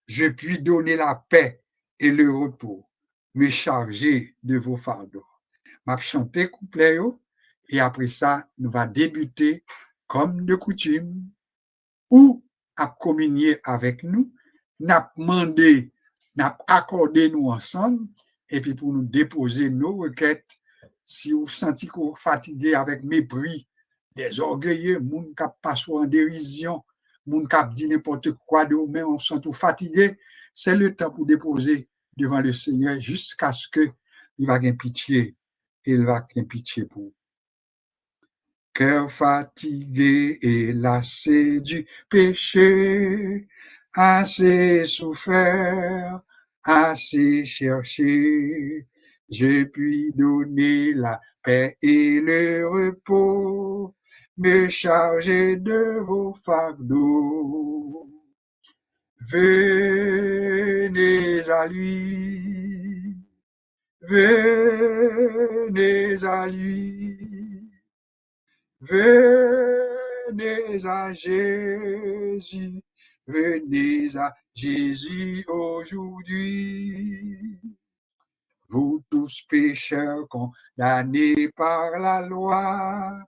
Je puis donner la paix et le repos, me charger de vos fardeaux. M'a chanté couplet et après ça, nous va débuter comme de coutume ou à communier avec nous, n'a demandé, n'a accordé nous ensemble et puis pour nous déposer nos requêtes. Si vous sentez que vous fatigué avec mépris, des orgueilleux, moun kap passe en dérision, moun kap dit n'importe quoi de vous-même, on sent tout fatigué, c'est le temps pour déposer devant le Seigneur jusqu'à ce que il va gagner pitié, il va gagner pitié pour vous. Cœur fatigué et lassé du péché, assez souffert, assez cherché, je puis donner la paix et le repos, me charger de vos fardeaux. Venez à lui, venez à lui, venez à Jésus, venez à Jésus aujourd'hui. Vous tous pécheurs condamnés par la loi,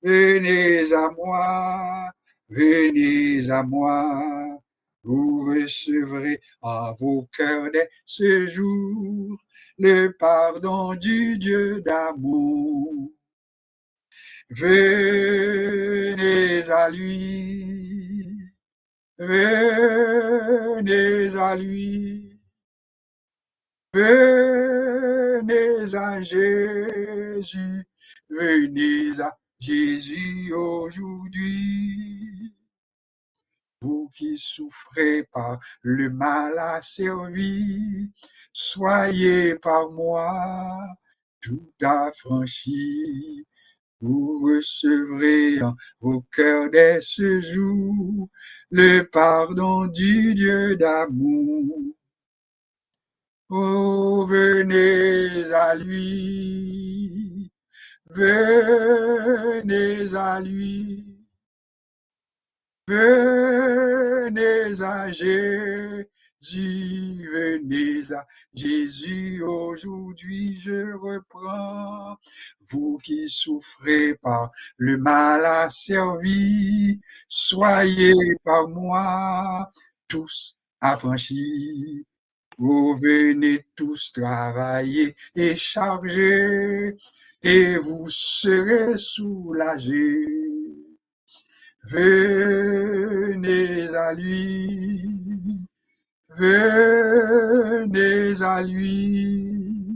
venez à moi, vous recevrez en vos cœurs dès ce jour le pardon du Dieu d'amour. Venez à lui, venez à lui, venez à Jésus, venez à Jésus aujourd'hui. Vous qui souffrez par le mal asservi, soyez par moi tout affranchis. Vous recevrez en vos cœurs dès ce jour le pardon du Dieu d'amour. Oh, venez à lui, venez à lui, venez à Jésus, venez à Jésus aujourd'hui, je reprends. Vous qui souffrez par le mal asservi, soyez par moi tous affranchis. Vous venez tous travailler et charger, et vous serez soulagés. Venez à lui, venez à lui,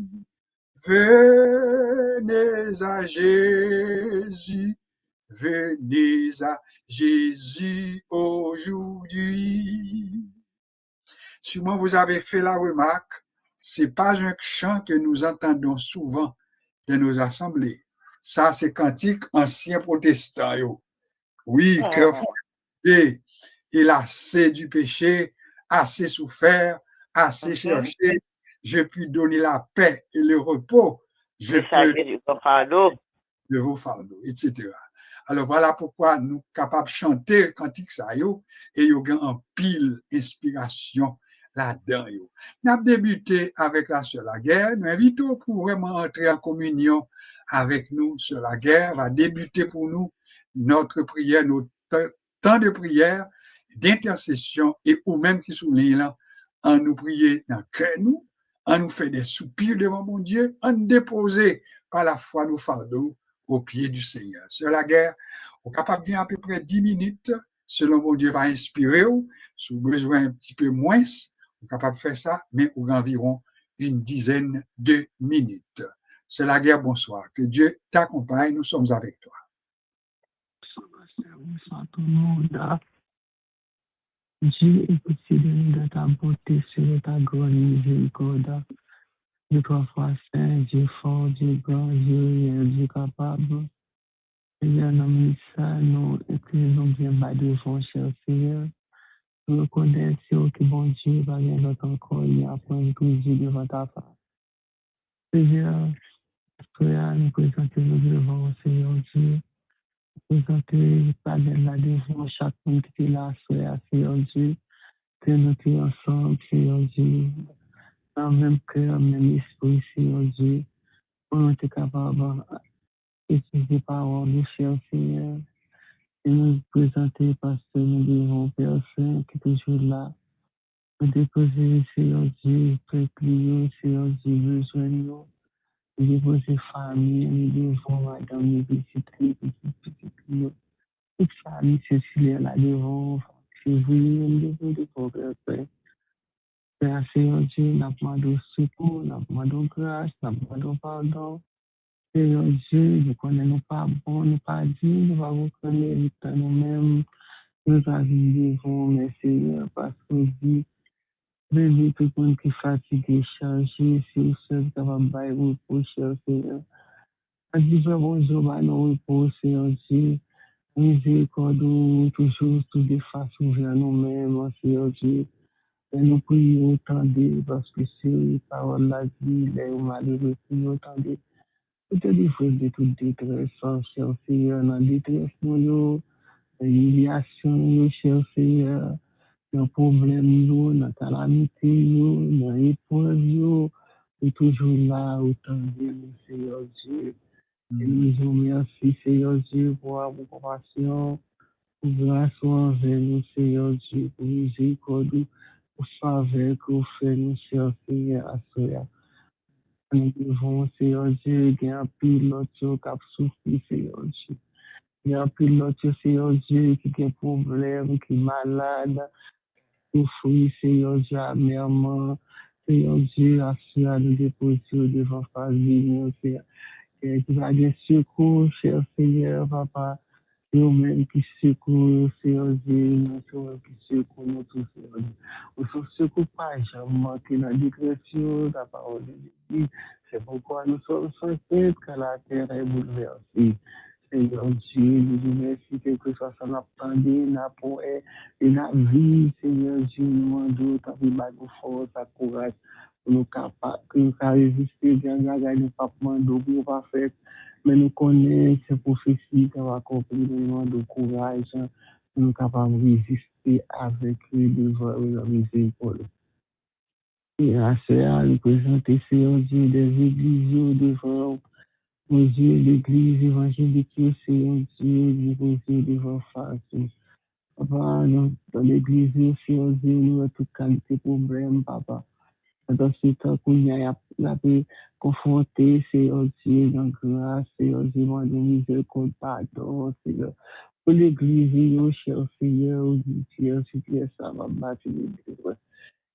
venez à Jésus, venez à Jésus aujourd'hui. Sûrement vous avez fait la remarque, c'est pas un chant que nous entendons souvent dans nos assemblées. Ça, c'est cantique ancien protestant. Yo. Oui, cœur fatigué et lassé du péché, assez souffert, assez cherché, je puis donner la paix et le repos. Je peux de vos fardeaux, etc. Alors voilà pourquoi nous sommes capables de chanter cantique ça yo, et nous avons en pile inspiration là-dedans. Nous avons débuté avec la Sœur Laguerre. Nous invitons pour vraiment entrer en communion avec nous. Sœur Laguerre va débuter pour nous notre prière, notre temps de prière, d'intercession et ou même qui souligne là, en nous prier dans le cœur nous, en nous fait des soupirs devant mon Dieu, en nous déposer par la foi nos fardeaux au pied du Seigneur. Sœur Laguerre, on est capable de venir à peu près 10 minutes, selon mon Dieu va inspirer, si vous avez besoin un petit peu moins, on est capable de faire ça, mais pour environ une dizaine de minutes. Sœur Laguerre, bonsoir. Que Dieu t'accompagne, nous sommes avec toi. Dieu est considéré de ta beauté, sur ta grande miséricorde. Dieu trois fois saint, Dieu fort, Dieu grand, Dieu réel, Dieu capable. Seigneur, nous ça, nous utilisons bien bas devant, cher Seigneur. Nous reconnaissons que bon Dieu va bien notre encore, il y a point que Dieu devant ta face. Seigneur, frère, nous présentons nous devant, Seigneur Dieu. Nous présentons pas de là devant chaque monde qui est là, Seigneur Dieu. Que nous sommes ensemble, Seigneur Dieu. Dans le même cœur, même esprit, Seigneur Dieu. Pour nous être capables d'utiliser parole, cher Seigneur. Et nous présenter parce que nous devons Père Saint qui est toujours là. Nous déposer, Seigneur Dieu, peuple, Seigneur Dieu, besoin de nous. Nous déposer famille, nous devons madame, nous petite, toute famille, Cécilia, là devant, février, nous devons déposer, Père Seigneur Dieu, nous demandons secours, nous demandons grâce, nous demandons pardon. Seigneur Dieu, nous connaissons pas bon, nous pas dit, nous va vous connaître nous-mêmes. Nous avons mais Seigneur, parce que dit, venez tout le monde qui est fatigué, chargé, c'est le seul capable de repos, cher Seigneur. A dit, bonjour, nous repos, Seigneur Dieu. Miséricorde, toujours, tout de face vers nous-mêmes, Seigneur Dieu. Et nous prions autant parce que c'est parole la vie, les malheureux, prions autant de. Tout est difficile de toute détresse, cher Seigneur, dans la détresse, nous, l'humiliation, cher Seigneur. Dans problème, dans calamité, dans l'épreuve, et toujours là, autant de nous, Seigneur Dieu. Et nous vous remercions, Seigneur Dieu, pour vos compassion, pour grâce envers nous, Seigneur Dieu, pour miséricorde, pour faveur que vous faites, nous, cher Seigneur, à cela. Nous devons, Seigneur Dieu, gagner un pilote qui a souffert, Seigneur Dieu. Il y a un pilote, Seigneur Dieu, qui a un problème, qui est malade. Souffrir, Seigneur Dieu, amèrement. Seigneur Dieu, assure à nous déposer devant famille, Seigneur. Et tu vas bien secours, cher Seigneur, Papa. Nous-mêmes qui secours, Seigneur Dieu, nous sommes qui secours, nous tous, Seigneur Dieu. Nous sommes secours pas, jamais manqué dans la dépression, la parole de Dieu. C'est pourquoi nous sommes sans cesse que la terre est bouleversée. Seigneur Dieu, nous vous remercions, quel que soit ça, n'attendez, n'apprend, et la vie, Seigneur Dieu, nous demandons, ta vie, ma force, ta courage, pour nous capables, que nous résister, bien, nous pas demander, pour pas faire, mais nous connaissons ces prophéties qui ont accompli, nous demandons courage, pour nous capables de résister avec eux devant la miséricorde. Et à cela, nous présenter, Seigneur Dieu, des églises devant mon Dieu, l'église évangélique, Seigneur Dieu, déposé devant face. Papa, dans l'église, Seigneur Dieu, nous avons toute qualité de problème, papa. Dans ce temps qu'on y a pu confronter, Seigneur Dieu, dans grâce, Seigneur Dieu, mon miséricorde, pardon, Seigneur. Pour l'église, cher Seigneur, Dieu, si tu es ça, va battre l'église.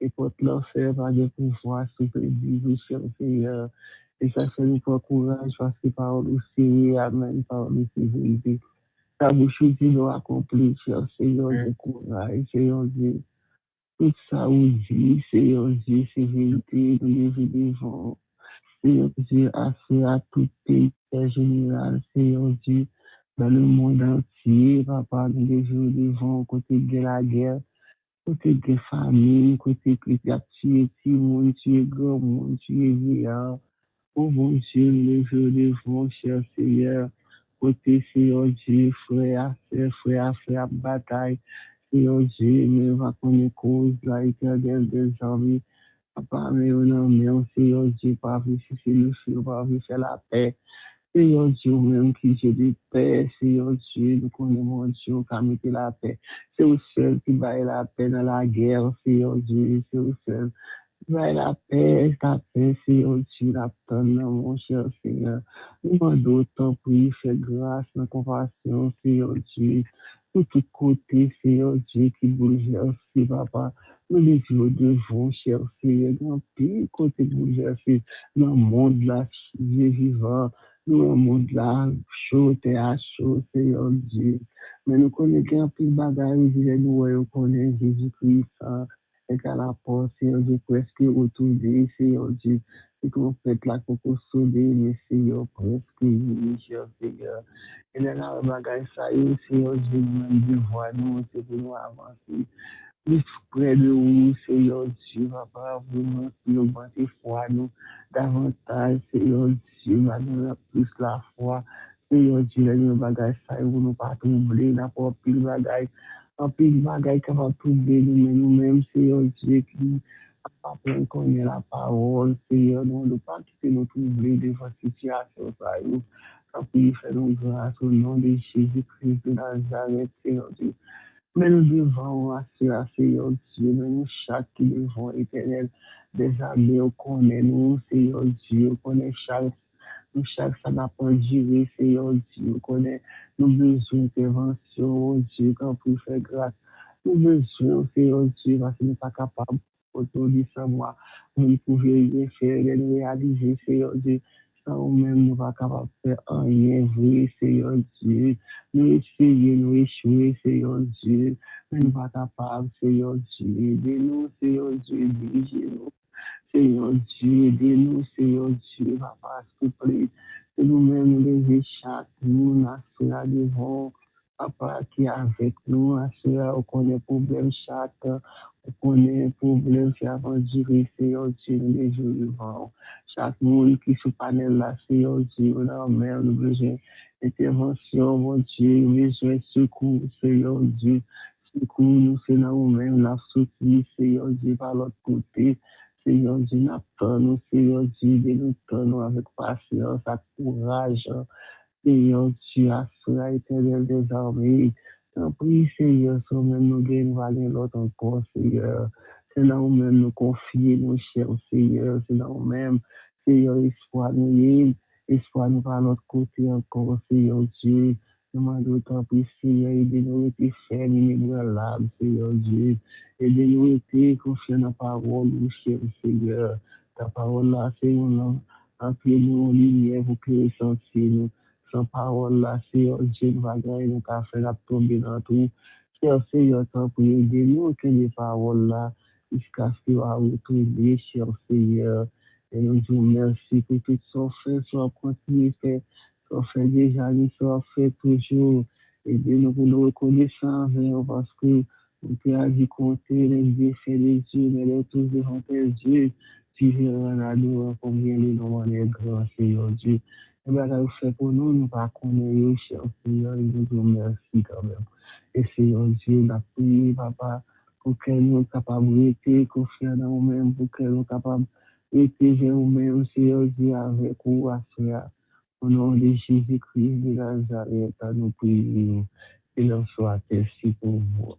Et pour leur faire par des pouvoirs super cher Seigneur. Et ça fait nous prendre courage parce que par le Seigneur, Amen, par le Seigneur. Ta bouche dit nous accomplir, cher Seigneur, de courage, Seigneur Dieu. Tout ça où dit, Seigneur Dieu, c'est vérité, nous les devant. Seigneur Dieu, à faire à tout pays général, Seigneur Dieu, dans le monde entier, papa, nous les devant, côté de la guerre, côté de famille, côté que tu as tué, tu es grand monde, tu es vieillard. Oh mon Dieu, nous les devant, cher Seigneur, côté Seigneur Dieu, frère, bataille. Seigneur Dieu, mais va connaître cause, la éternelle des armées. Papa, mais non, mais on Seigneur Dieu, pas vu si c'est le feu, pas vu faire la paix. Seigneur Dieu, même qui j'ai de paix, Seigneur Dieu, nous connaissons mon Dieu, qui a mis la paix. C'est le seul qui va la paix dans la guerre, Seigneur Dieu, c'est le seul. Vai la paix, Seigneur Dieu, la paix, mon cher Seigneur. Nous demandons autant pour lui faire grâce, la compassion, Seigneur Dieu. De tous côtés, Seigneur Dieu, qui bouleverse, papa. Nous les devons, cher Seigneur, dans tous côtés bouleversés, dans le monde là, Dieu vivant, dans le monde là, chaud, t'es à chaud, Seigneur Dieu. Mais nous connaissons un peu de bagaille, nous connaissons Jésus-Christ, et qu'à la porte, Seigneur Dieu, presque retourné, Seigneur Dieu, et qu'on fait la coco soudée, mais Seigneur, presque, cher Seigneur. Et là, la bagaille, ça y est, Seigneur Dieu, nous devons nous, c'est pour nous avancer. Plus près de vous, Seigneur Dieu, papa, vraiment, qui augmenter foi, nous, davantage, Seigneur Dieu, nous plus la foi. Seigneur Dieu, là, nous bagaille, ça y est, nous pas troubler, n'a pas pile bagaille. En pile bagaille, qui va troubler nous-mêmes, Seigneur Dieu, qui après connaît la parole, Seigneur, nous ne pas quitter nous troubler devant la situation, ça y est. Puis, fais-nous grâce au nom de Jésus-Christ de Nazareth, Seigneur Dieu. Mais nous devons assurer, Seigneur Dieu, mais nous chaque qui devons éternel des amis, on connaît nous, Seigneur Dieu, on connaît chaque ça n'a pas duré, Seigneur Dieu, on connaît nos besoins d'intervention, oh Dieu, quand vous faire grâce, nos besoins, Seigneur Dieu, parce que nous pas capable autour de ça, moi, vous pouvez les faire, les réaliser, Seigneur Dieu, sans même nous pas capable de faire rien, vrai, Seigneur Dieu, nous essayer, nous échouer, Seigneur Dieu, mais nous pas capable, Seigneur Dieu, aidez-nous, Seigneur Dieu, dirigez-nous. Seigneur Dieu, aidez-nous, Seigneur Dieu, papa, s'il te plaît. Que nous-mêmes nous lever chaque nous, nous devant, papa, qui est avec nous, assurer, on connaît problème chaque, on connaît problème qui a duré, Seigneur Dieu, nous les jours devant. Chaque monde qui se panel là, Seigneur Dieu, on a même nous besoin d'intervention, mon Dieu, besoin de secours, Seigneur Dieu. Secours nous, c'est là nous-mêmes, la soutenir, Seigneur Dieu, par l'autre côté. Seigneur Dieu, nous, Seigneur Dieu, de nous tenons avec patience, avec courage. Seigneur Dieu, assure la éternelle des armées. Tant pis, Seigneur, sans même nous gagner, valer l'autre encore, Seigneur. C'est là où même nous confier, nos chers Seigneur. C'est là où même, Seigneur, espoir nous y est. Espoir nous par l'autre côté encore, Seigneur Dieu. Demandons tant pis, Seigneur, aidez-nous à être fermes, inébranlables, Seigneur Dieu. Aidez-nous à être confiants dans la parole, cher Seigneur. Ta parole là, Seigneur, appelez-nous en lumière pour que nous sentions sans parole là, Seigneur Dieu, nous va gagner, nous va faire tomber dans tout. Seigneur, tant pour aider nous, que les paroles là, jusqu'à ce qu'il va retrouver, cher Seigneur. Et nous disons merci pour tout ce qu'on fait, soit continuer faire, soit fait déjà, nous soit fait toujours. Aidez-nous pour nous reconnaître parce que on peut agir contre les défaits des dieux, mais les tous devant tes dieux. Tu verras la nous combien les noms est grand, Seigneur Dieu. Et bien, là, vous faites pour nous, nous pas connaître, cher Seigneur, et nous vous remercie quand même. Et Seigneur Dieu, la prière, papa, pour que nous soyons capables d'être confiants dans nous-mêmes, pour que nous soyons capables d'être vers nous-mêmes, Seigneur Dieu, avec vous, à cela. Au nom de Jésus-Christ de Nazareth, nous prions. Et l'on soit ainsi pour vous.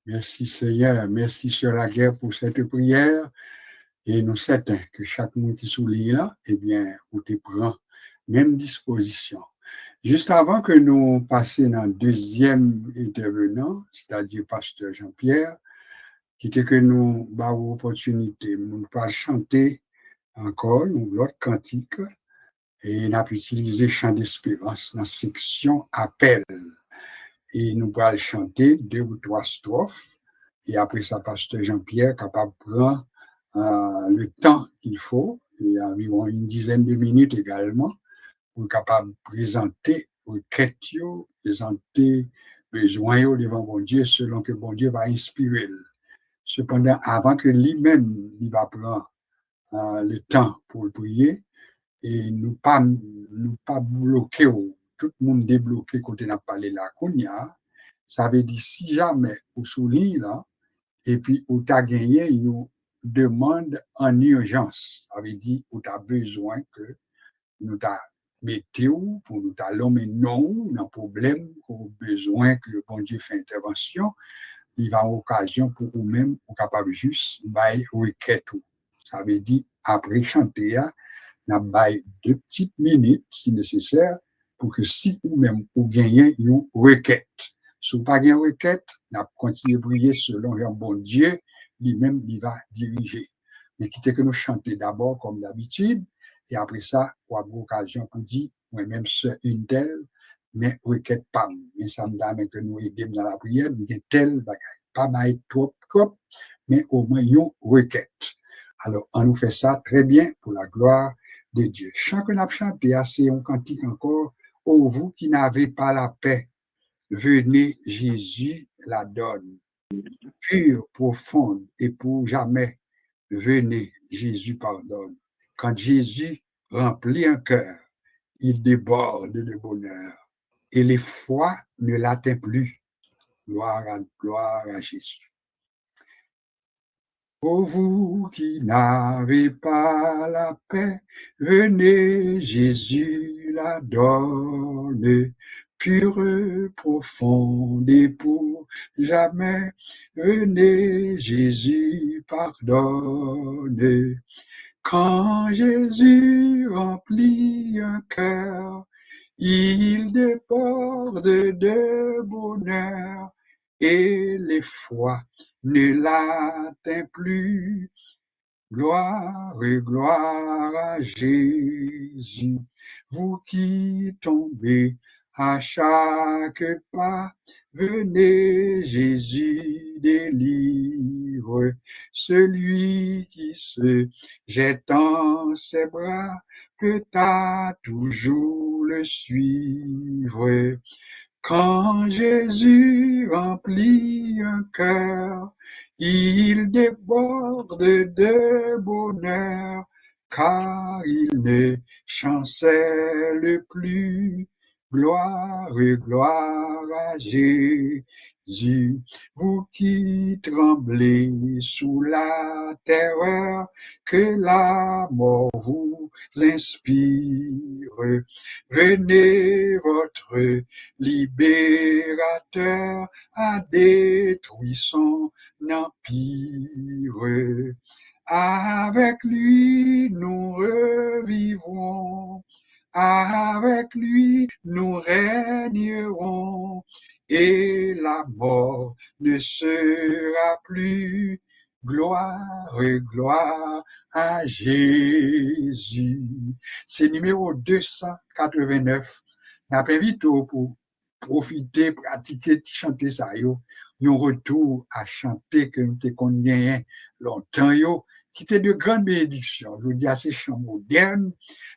Merci Seigneur, merci Sœur Laguerre pour cette prière. Et nous certains que chaque monde qui souligne là, eh bien, on te prend même disposition. Juste avant que nous passions dans le deuxième intervenant, c'est-à-dire Pasteur Jean-Pierre, qui était que nous avons l'opportunité, nous pas chanter encore l'autre cantique et nous avons utilisé Chant d'espérance dans la section Appel. Et nous allons chanter 2 ou 3 strophes. Et après ça, Pasteur Jean-Pierre capable de prendre le temps qu'il faut, et environ une dizaine de minutes également, pour capable de présenter requêtes, présenter besoins devant bon Dieu, selon que bon Dieu va inspirer. Cependant, avant que lui-même il va prendre le temps pour prier, et nous pas bloquer, tout le monde débloqué quand on a parlé là, ça veut dire si jamais vous soulignez là, et puis vous avez gagné une demande en urgence, ça veut dire vous avez besoin que nous mettons pour nous allons mais non, un problème, ou besoin que le bon Dieu fait intervention, il va avoir occasion pour vous-même, vous capable juste bailler requête. Ça veut dire après chanter, n'a bail 2 petites minutes si nécessaire pour que si ou même ou gagnez une requête. Si vous pas une requête, n'a continuer à prier selon un bon Dieu, lui-même il va diriger. Mais quittez que nous chanter d'abord comme d'habitude et après ça, on a l'occasion pour dire moi-même c'est une telle mais requête pas. Mais ça me donne que nous aider dans la prière, mais telle bagaille, pas bail trop, mais au moins une requête. Alors, on nous fait ça très bien pour la gloire de Dieu. Chant que nous avons chanté, c'est un cantique encore. Ô vous qui n'avez pas la paix, venez, Jésus la donne. Pure, profonde et pour jamais, venez, Jésus pardonne. Quand Jésus remplit un cœur, il déborde de bonheur et les foi ne l'atteint plus. Gloire à Jésus. Ô vous qui n'avez pas la paix, venez, Jésus la donne, pure, profonde et pour jamais, venez, Jésus pardonne. Quand Jésus remplit un cœur, il déborde de bonheur et les foi ne l'atteint plus. Gloire et gloire à Jésus. Vous qui tombez à chaque pas, venez, Jésus délivre. Celui qui se jette en ses bras peut à toujours le suivre. Quand Jésus remplit un cœur, il déborde de bonheur, car il ne chancelle plus. Gloire et gloire à Jésus. Vous qui tremblez sous la terreur, que la mort vous inspire. Venez, votre libérateur a détruit son empire. Avec lui, nous revivrons. Avec lui, nous régnerons. Et la mort ne sera plus. Gloire et gloire à Jésus. C'est numéro 289. N'a pas vite pour profiter, pratiquer, chanter ça, yo. Un retour à chanter que nous t'es gagné longtemps, yo, qui était de grandes bénédictions. Je vous dis, ces chants modernes,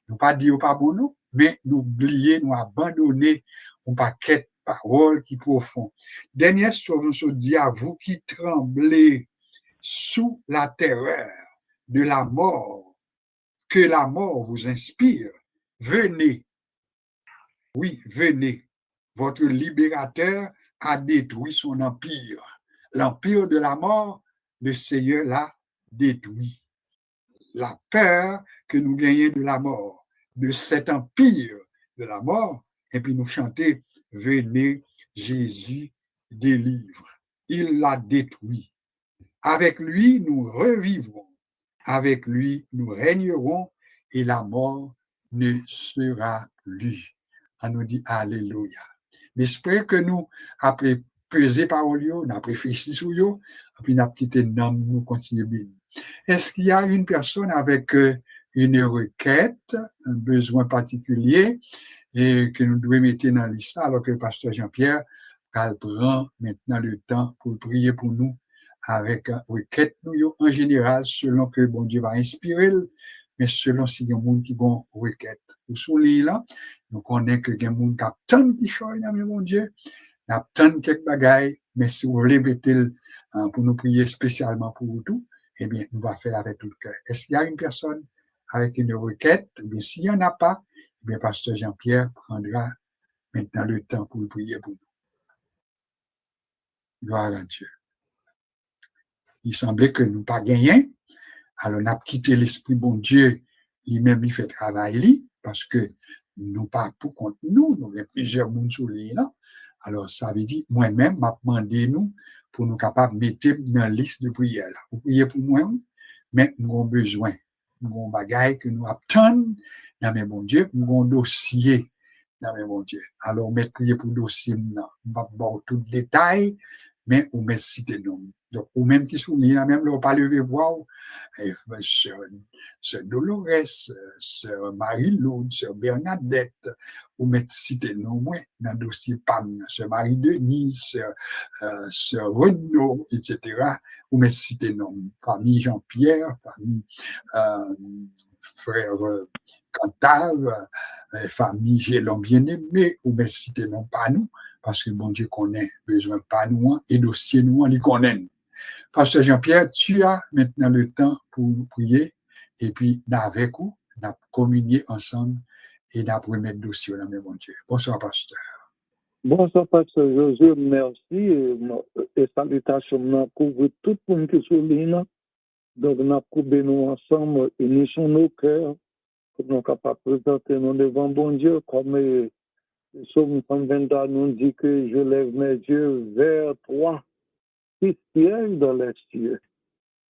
nous pas dire pas bon nous, mais nous oublier, nous abandonner un paquet de paroles qui profond. Dernière chose, nous se dit à vous qui tremblez sous la terreur de la mort, que la mort vous inspire, venez. Oui, venez. Votre libérateur a détruit son empire. L'empire de la mort, le Seigneur l'a détruit. La peur que nous gagnons de la mort, de cet empire de la mort, et puis nous chanter, venez, Jésus délivre. il l'a détruit. Avec lui, nous revivrons. Avec lui, nous régnerons et la mort ne sera plus. On nous dit Alléluia. J'espère que nous, après peser parole, nous après réfléchi sur eux, puis nous quitté nom, nous continuons bien. Est-ce qu'il y a une personne avec une requête, un besoin particulier, et que nous devons mettre dans la liste alors que le pasteur Jean-Pierre prend maintenant le temps pour prier pour nous avec requête nous en général selon que bon Dieu va inspirer, mais selon si il y a un monde qui ont requête. Pour souligner là, nous connaissons que il y a un monde qui a tant de choses dans mon Dieu, il y a tant de quelques bagailles, mais si vous voulez mettre pour nous prier spécialement pour vous tout, eh bien, nous va faire avec tout le cœur. Est-ce qu'il y a une personne avec une requête? Eh bien, s'il n'y en a pas, eh bien, pasteur Jean-Pierre prendra maintenant le temps pour prier pour nous. Gloire à Dieu. Il semblait que nous pas gagné. Alors, on a quitté l'Esprit bon Dieu, lui-même, il fait travail, parce que nous pas pour contre nous, nous avons plusieurs mondes sur lui, là. Alors, ça veut dire, moi-même, m'a demandé nous, pour nous capables de mettre dans la liste de prières, là. Vous priez pour moi, mais nous avons besoin. Nous avons bagaille que nous attendons dans mes bon Dieu, nous avons dossier dans mes bon Dieu. Alors, mettre prier pour dossier, non. On va voir tout le détail, mais on met citer nom. Donc, ou même qui souligne, même là, on pas lever voir, sœur Dolores, sœur Marie-Laude, sœur Bernadette, ou mettre citer nom, moi, dans le dossier PAM, sœur Marie-Denise, sœur Renaud, etc., ou mettre citer nom, famille Jean-Pierre, famille, frère Cantal, famille Gélon bien-aimé, ou mettre citer nom, pas nous, parce que bon Dieu connaît besoin pas nous, et dossier nous, il connaît. Pasteur Jean-Pierre, tu as maintenant le temps pour nous prier et puis avec vous, nous communier ensemble et nous remettre le dossier dans le bon Dieu. Bonsoir, pasteur. Bonsoir, pasteur José, merci. Et salutations, nous couvrons tout le monde qui est sur l'île. Donc, nous couvrons nous ensemble, unissons nos cœurs, pour nous capables de présenter nous devant bon Dieu, comme le Psaume 123 nous dit que je lève mes yeux vers toi, qui siège dans les cieux.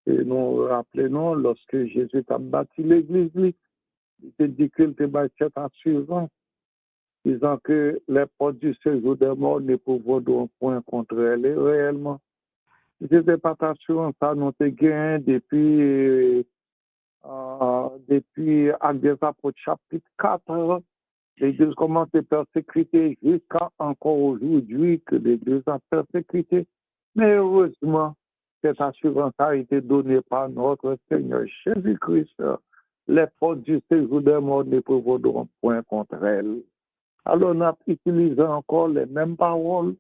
Et nous rappelons, lorsque Jésus a bâti l'église, il te dit qu'il te bâti cette assurance, disant que les portes du séjour des morts ne pourront point contre elle. Et réellement, c'était pas assurance, ça nous te gagné depuis Actes des Apôtres, chapitre 4. L'Église commence à persécuter jusqu'à encore aujourd'hui que l'Église a persécuté. Mais heureusement, cette assurance a été donnée par notre Seigneur Jésus-Christ. Les portes du séjour des morts ne pourront point contre elle. Alors, on a utilisé encore les mêmes paroles,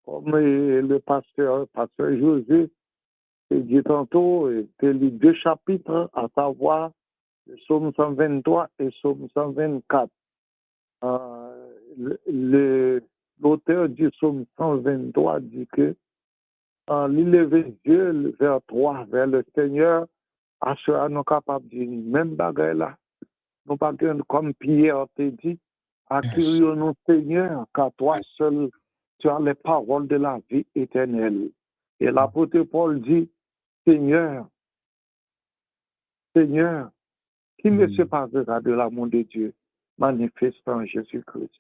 comme le pasteur José dit tantôt, il lit 2 chapitres, à savoir le Psaume 123 et le Psaume 124. L'auteur du Psaume 123 dit que l'élever Dieu vers toi, vers le Seigneur, à ce nous capables de dire même bagaille là. Nous pas comme Pierre te dit, accueillons-nous Seigneur, car toi seul, tu as les paroles de la vie éternelle. Et l'apôtre Paul dit, Seigneur, qui ne séparera de l'amour de Dieu, manifestant en Jésus-Christ.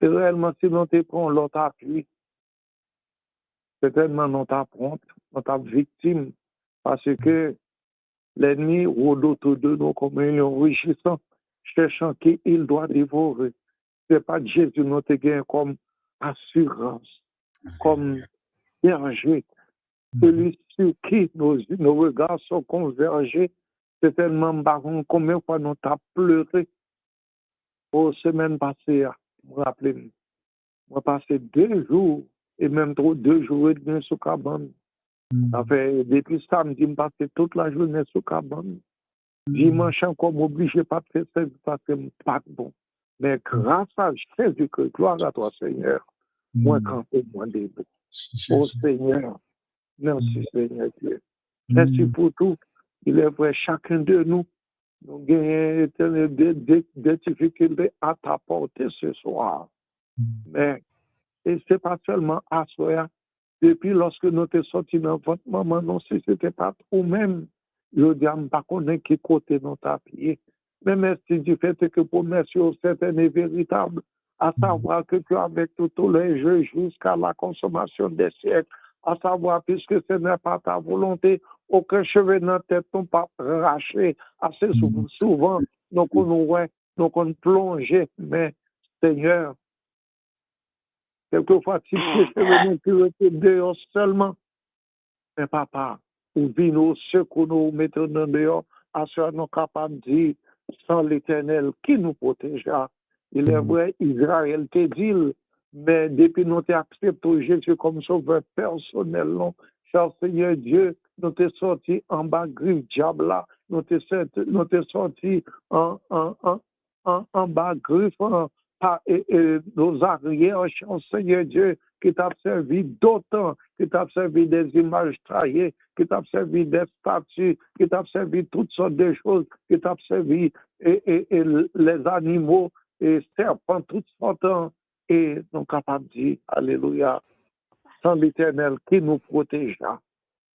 Et réellement, si nous te prenons l'autre appui, certainement nous t'apprend, nous t'as victime, parce que l'ennemi rôde autour de nous comme un lion rugissant, cherchant qu'il doit dévorer. Ce n'est pas Jésus nous te gagne comme assurance, comme berger. Celui sur qui nos regards sont convergés, c'est tellement baron combien de fois nous t'as pleuré aux semaines passées. Vous vous rappelez, on a passé 2 jours et même 2 jours et demi sous cabane. Ça fait depuis samedi, je passe toute la journée sous cabane. Dimanche encore, obligé pas de faire ça parce que c'est pas bon. Mais grâce à Jésus-Christ, gloire à toi, Seigneur, moi quand c'est moi debout. Oh Seigneur, merci Seigneur Dieu. Merci pour tout. Il est vrai, chacun de nous, nous avons des difficultés à t'apporter ce soir. Mais et ce n'est pas seulement à soi, Depuis lorsque nous sommes sortis dans votre maman, non, si ce n'était pas vous-même, je dis, je ne sais pas qui côté nous t'a pied. Mais merci du fait que promesse certaine et véritable, à savoir que tu es avec tous les jeux jusqu'à la consommation des siècles, à savoir, puisque ce n'est pas ta volonté, aucun cheveu dans la tête n'est pas arraché. Assez souvent, nous on plongeait, mais Seigneur, quelquefois, si tes cheveux nous pureté dehors seulement, mais papa, ou vient nous secours nous mettons dans dehors, à ce nous capables de dire, sans l'Éternel qui nous protégera. Il est vrai, Israël te dit, mais depuis nous acceptons Jésus comme sauveur personnel, non, cher Seigneur Dieu, nous t'es sorti en bas griffe diable là, nous t'es sorti en bas griffe nos arrières, cher Seigneur Dieu, qui t'a servi d'autant, qui t'a servi des images taillées, qui t'a servi des statues, qui t'a servi toutes sortes de choses, qui t'a servi et les animaux, et serpents, toutes sortes, et nous capables de dire, Alléluia, sans l'Éternel qui nous protégera.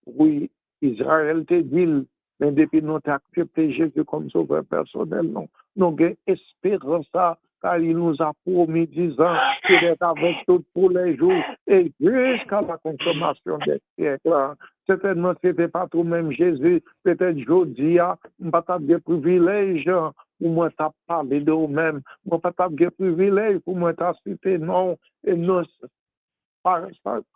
Oui, Israël te dit, mais depuis nous t'as accepté Jésus comme sauveur personnel, non. Nous avons espérance, car il nous a promis 10 ans qu'il est avec nous pour les jours et jusqu'à la consommation des siècles. Certainement, ce n'était pas tout même Jésus. Peut-être aujourd'hui, nous n'avons pas de privilège pour moi t'as parlé de nous-mêmes. Nous n'avons pas de privilège pour moi t'as cité non. Et nous,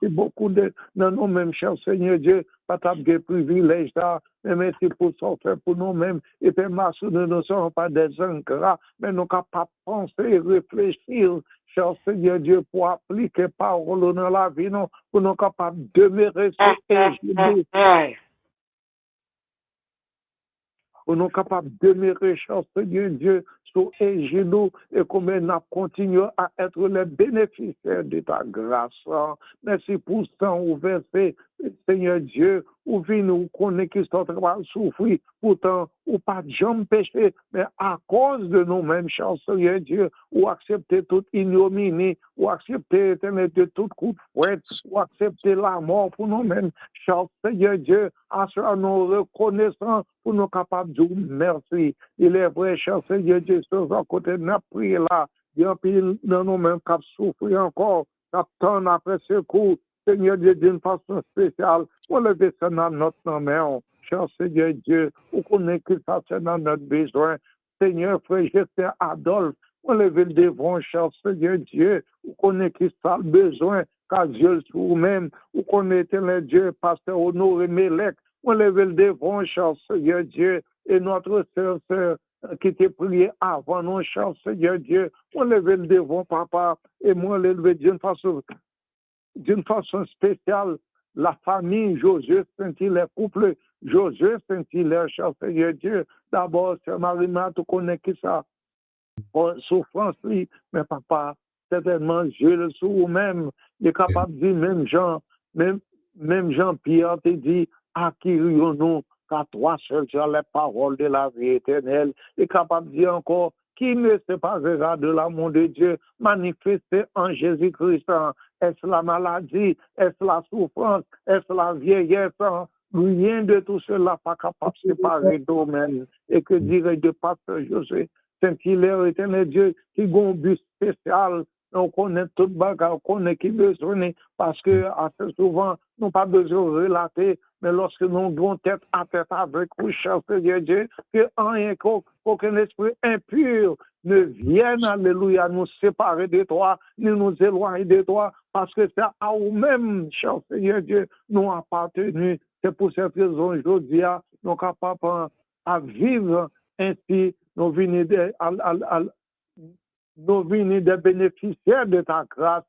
c'est beaucoup de nous-mêmes, cher Seigneur Dieu, pas de privilège là, mais merci pour ça faire pour nous-mêmes. Et puis, nous ne sommes pas des ingrats, mais nous sommes capables de penser et réfléchir, cher Seigneur Dieu, pour appliquer parole dans la vie, non, pour nous capables de demeurer sur Jésus. Pour nous capables de demeurer, cher Seigneur Dieu, sur les genoux et comment nous continuons à être les bénéficiaires de ta grâce. Merci pour ça, au verset, Seigneur Dieu, où vient nous connaître qui sont en train de souffrir, pourtant, ou pas de jamais péché, mais à cause de nous-mêmes, cher Seigneur Dieu, ou accepter toute ignominie, ou accepter de toute coup de fouette, ou accepter la mort pour nous-mêmes, cher Seigneur Dieu, à ce nous reconnaissant pour nous capables de dire merci. Il est vrai, cher Seigneur Dieu, sur un côté de notre prière là, il y a un pays dans nous-mêmes qui souffrir encore, qui attend après secours, Seigneur Dieu, d'une façon spéciale, on lève ça dans notre main, cher Seigneur Dieu, on connaît que ça c'est dans notre besoin. Seigneur, frère Justin Adolphe, on lève le devant, cher Seigneur Dieu, on connaît que ça le besoin, car Dieu sur vous-même, on connaît le Dieu, pasteur Honoré Mélec, on lève le devant, cher Seigneur Dieu, et notre sœur qui t'a prié avant nous, cher Seigneur Dieu, on lève le devant, papa, et moi, l'élever d'une façon spéciale, la famille Joseph Saint-Hilaire, couple Joseph Saint-Hilaire, cher Seigneur Dieu. D'abord, c'est Marie-Marthe, tu connais qui ça? Souffrance, oui, mais papa, certainement, Dieu le sous vous-même, il est capable de dire, même Jean-Pierre te dit, acquérions-nous, car toi seul tu as les paroles de la vie éternelle. Il est capable de dire encore, qui ne séparera de l'amour de Dieu manifesté en Jésus-Christ? Est-ce la maladie? Est-ce la souffrance? Est-ce la vieillesse? Rien de tout cela pas capable de séparer de nous-mêmes. Et que dirait de pasteur José Saint-Hilaire, éternel Dieu, qui a un but spécial. On connaît tout le bagage, on connaît qui besoin, parce que assez souvent, nous n'avons pas besoin de relater, mais lorsque nous avons tête à tête avec vous, cher Seigneur Dieu, que rien qu'aucun esprit impur ne vienne, alléluia, nous séparer de toi, ni nous éloigner de toi, parce que c'est à vous-même, cher Seigneur Dieu, nous appartenus. C'est pour cette raison, aujourd'hui, nous sommes capables à vivre ainsi, nous venons des bénéficiaires de ta grâce,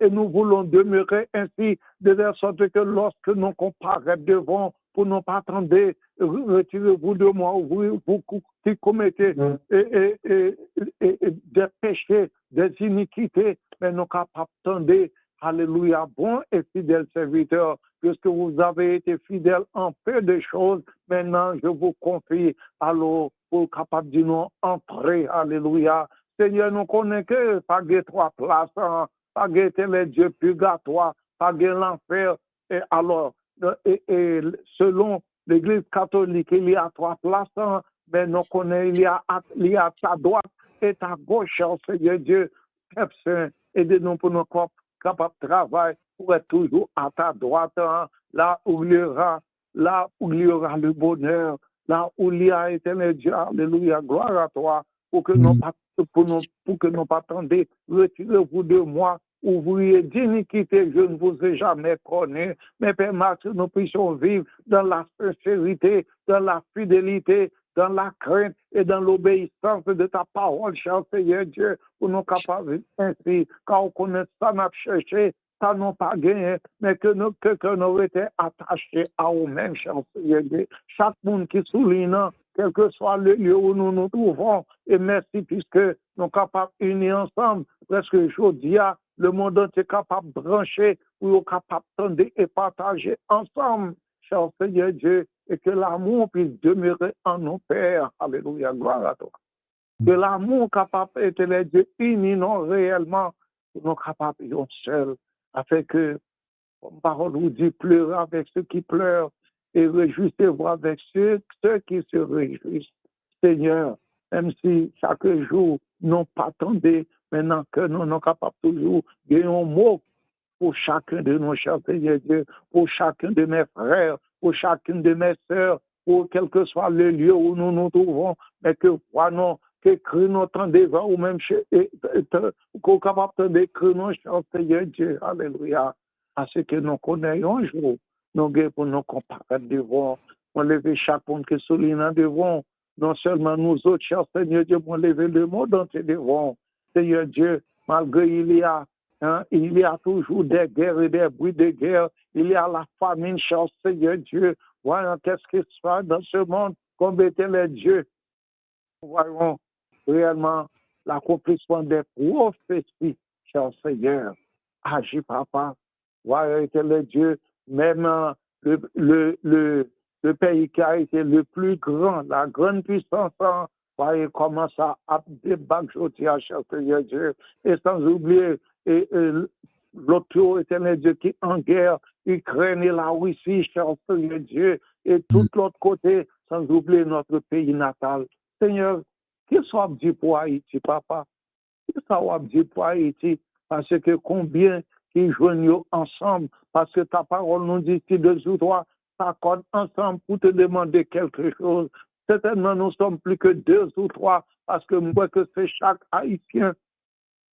et nous voulons demeurer ainsi, de telle sorte que lorsque nous comparaissons devant, pour ne pas attendre, retirez-vous de moi, vous qui commettez des péchés, des iniquités, mais nous capables d'attendre, alléluia, bon et fidèle serviteur, puisque vous avez été fidèle en peu de choses, maintenant je vous confie, alors, pour capable de nous entrer, alléluia. Seigneur, nous connaissons que pas de 3 places, pas de les dieux purgatoires, pas de l'enfer, Et alors, et selon l'Église catholique, il y a 3 places, mais nous connaissons, il y a ta droite et ta gauche, Seigneur Dieu. Aidez-nous pour nous capables de travailler, pour être toujours à ta droite, là où il y aura le bonheur, là où il y a éternel Dieu, alléluia, gloire à toi, pour que nous pas attendez, retirez-vous de moi, ouvriez d'iniquité, je ne vous ai jamais connu, mais permettez que nous puissions vivre dans la sincérité, dans la fidélité, dans la crainte et dans l'obéissance de ta parole, cher Seigneur Dieu, pour nous capables ainsi, car on connaît ça, n'a cherché, ça n'ont pas gagné, mais que nous étions attachés à nous-mêmes, cher Seigneur Dieu. Chaque monde qui souligne, quel que soit le lieu où nous nous trouvons, et merci puisque nous sommes capables d'unir ensemble, presque aujourd'hui, le monde entier est capable de brancher, pour nous capables d'entendre et partager ensemble, cher Seigneur Dieu, et que l'amour puisse demeurer en nos pères. Alléluia, gloire à toi. Que l'amour capable d'être les Dieux unis, non réellement, nous capables de seul, afin que, comme parole vous dit, pleurer avec ceux qui pleurent et réjouissez-vous avec ceux qui se réjouissent. Seigneur, même si chaque jour, nous pas attendez, maintenant que nous sommes capables toujours de gagner un mot pour chacun de nos chers Seigneur Dieu, pour chacun de mes frères, pour chacune de mes sœurs, pour quel que soit le lieu où nous nous trouvons, mais que voyons, que cru notre devant ou même qu'on capable d'écrire nos chers Seigneur Dieu, alléluia, à ce que nous connaissons un jour, nous pour nous comparaître devant, on lever chaque monde qui souligne devant, non seulement nous autres, chers Seigneur Dieu, pour lever le monde entier devant, Seigneur Dieu, malgré il y a toujours des guerres et des bruits de guerre. Il y a la famine, cher Seigneur Dieu. Voyons qu'est-ce qui se passe dans ce monde. Combattez les dieux. Voyons réellement l'accomplissement des prophéties, cher Seigneur. Agis, papa. Voyons les dieux. Même le pays qui a été le plus grand, la grande puissance, voyez comment ça a débattu aujourd'hui, cher Seigneur Dieu. Et sans oublier, et l'autre éternel Dieu qui est en guerre, Ukraine et la Russie, cher Seigneur Dieu, et tout l'autre côté, sans oublier notre pays natal. Seigneur, qu'est-ce qu'on dit pour Haïti, papa? Qu'est-ce qu'on dit pour Haïti? Parce que combien qui joignent ensemble, parce que ta parole nous dit que 2 ou 3 s'accordent ensemble pour te demander quelque chose. Certainement, nous sommes plus que 2 ou 3, parce que moi, que c'est chaque Haïtien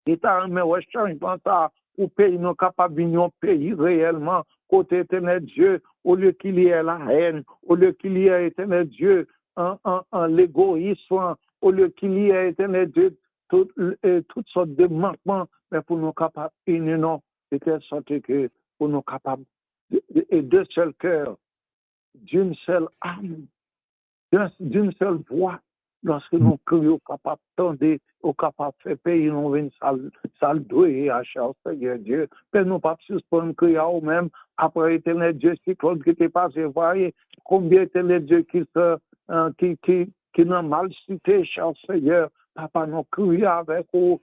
qui t'a remis au changement ça, pour pays non capable de pays réellement, côté éternel Dieu, au lieu qu'il y ait la haine, au lieu qu'il y ait éternel Dieu, l'égoïsme, au lieu qu'il y ait éternel Dieu, toutes sortes de manquements, mais pour nous capables d'unir, non, de telle sorte que pour nous capables de seul cœur, d'une seule âme, d'une seule voix, lorsque nous crions capables d'entendre, capables de faire payer, nous venons salle douée à cher Seigneur Dieu, mais nous pas suspendre crier à nous-mêmes, après éternel Dieu, si Claude qui était passé, voyez, combien éternel Dieu qui n'a mal cité, cher Seigneur, papa, nous crions avec vous,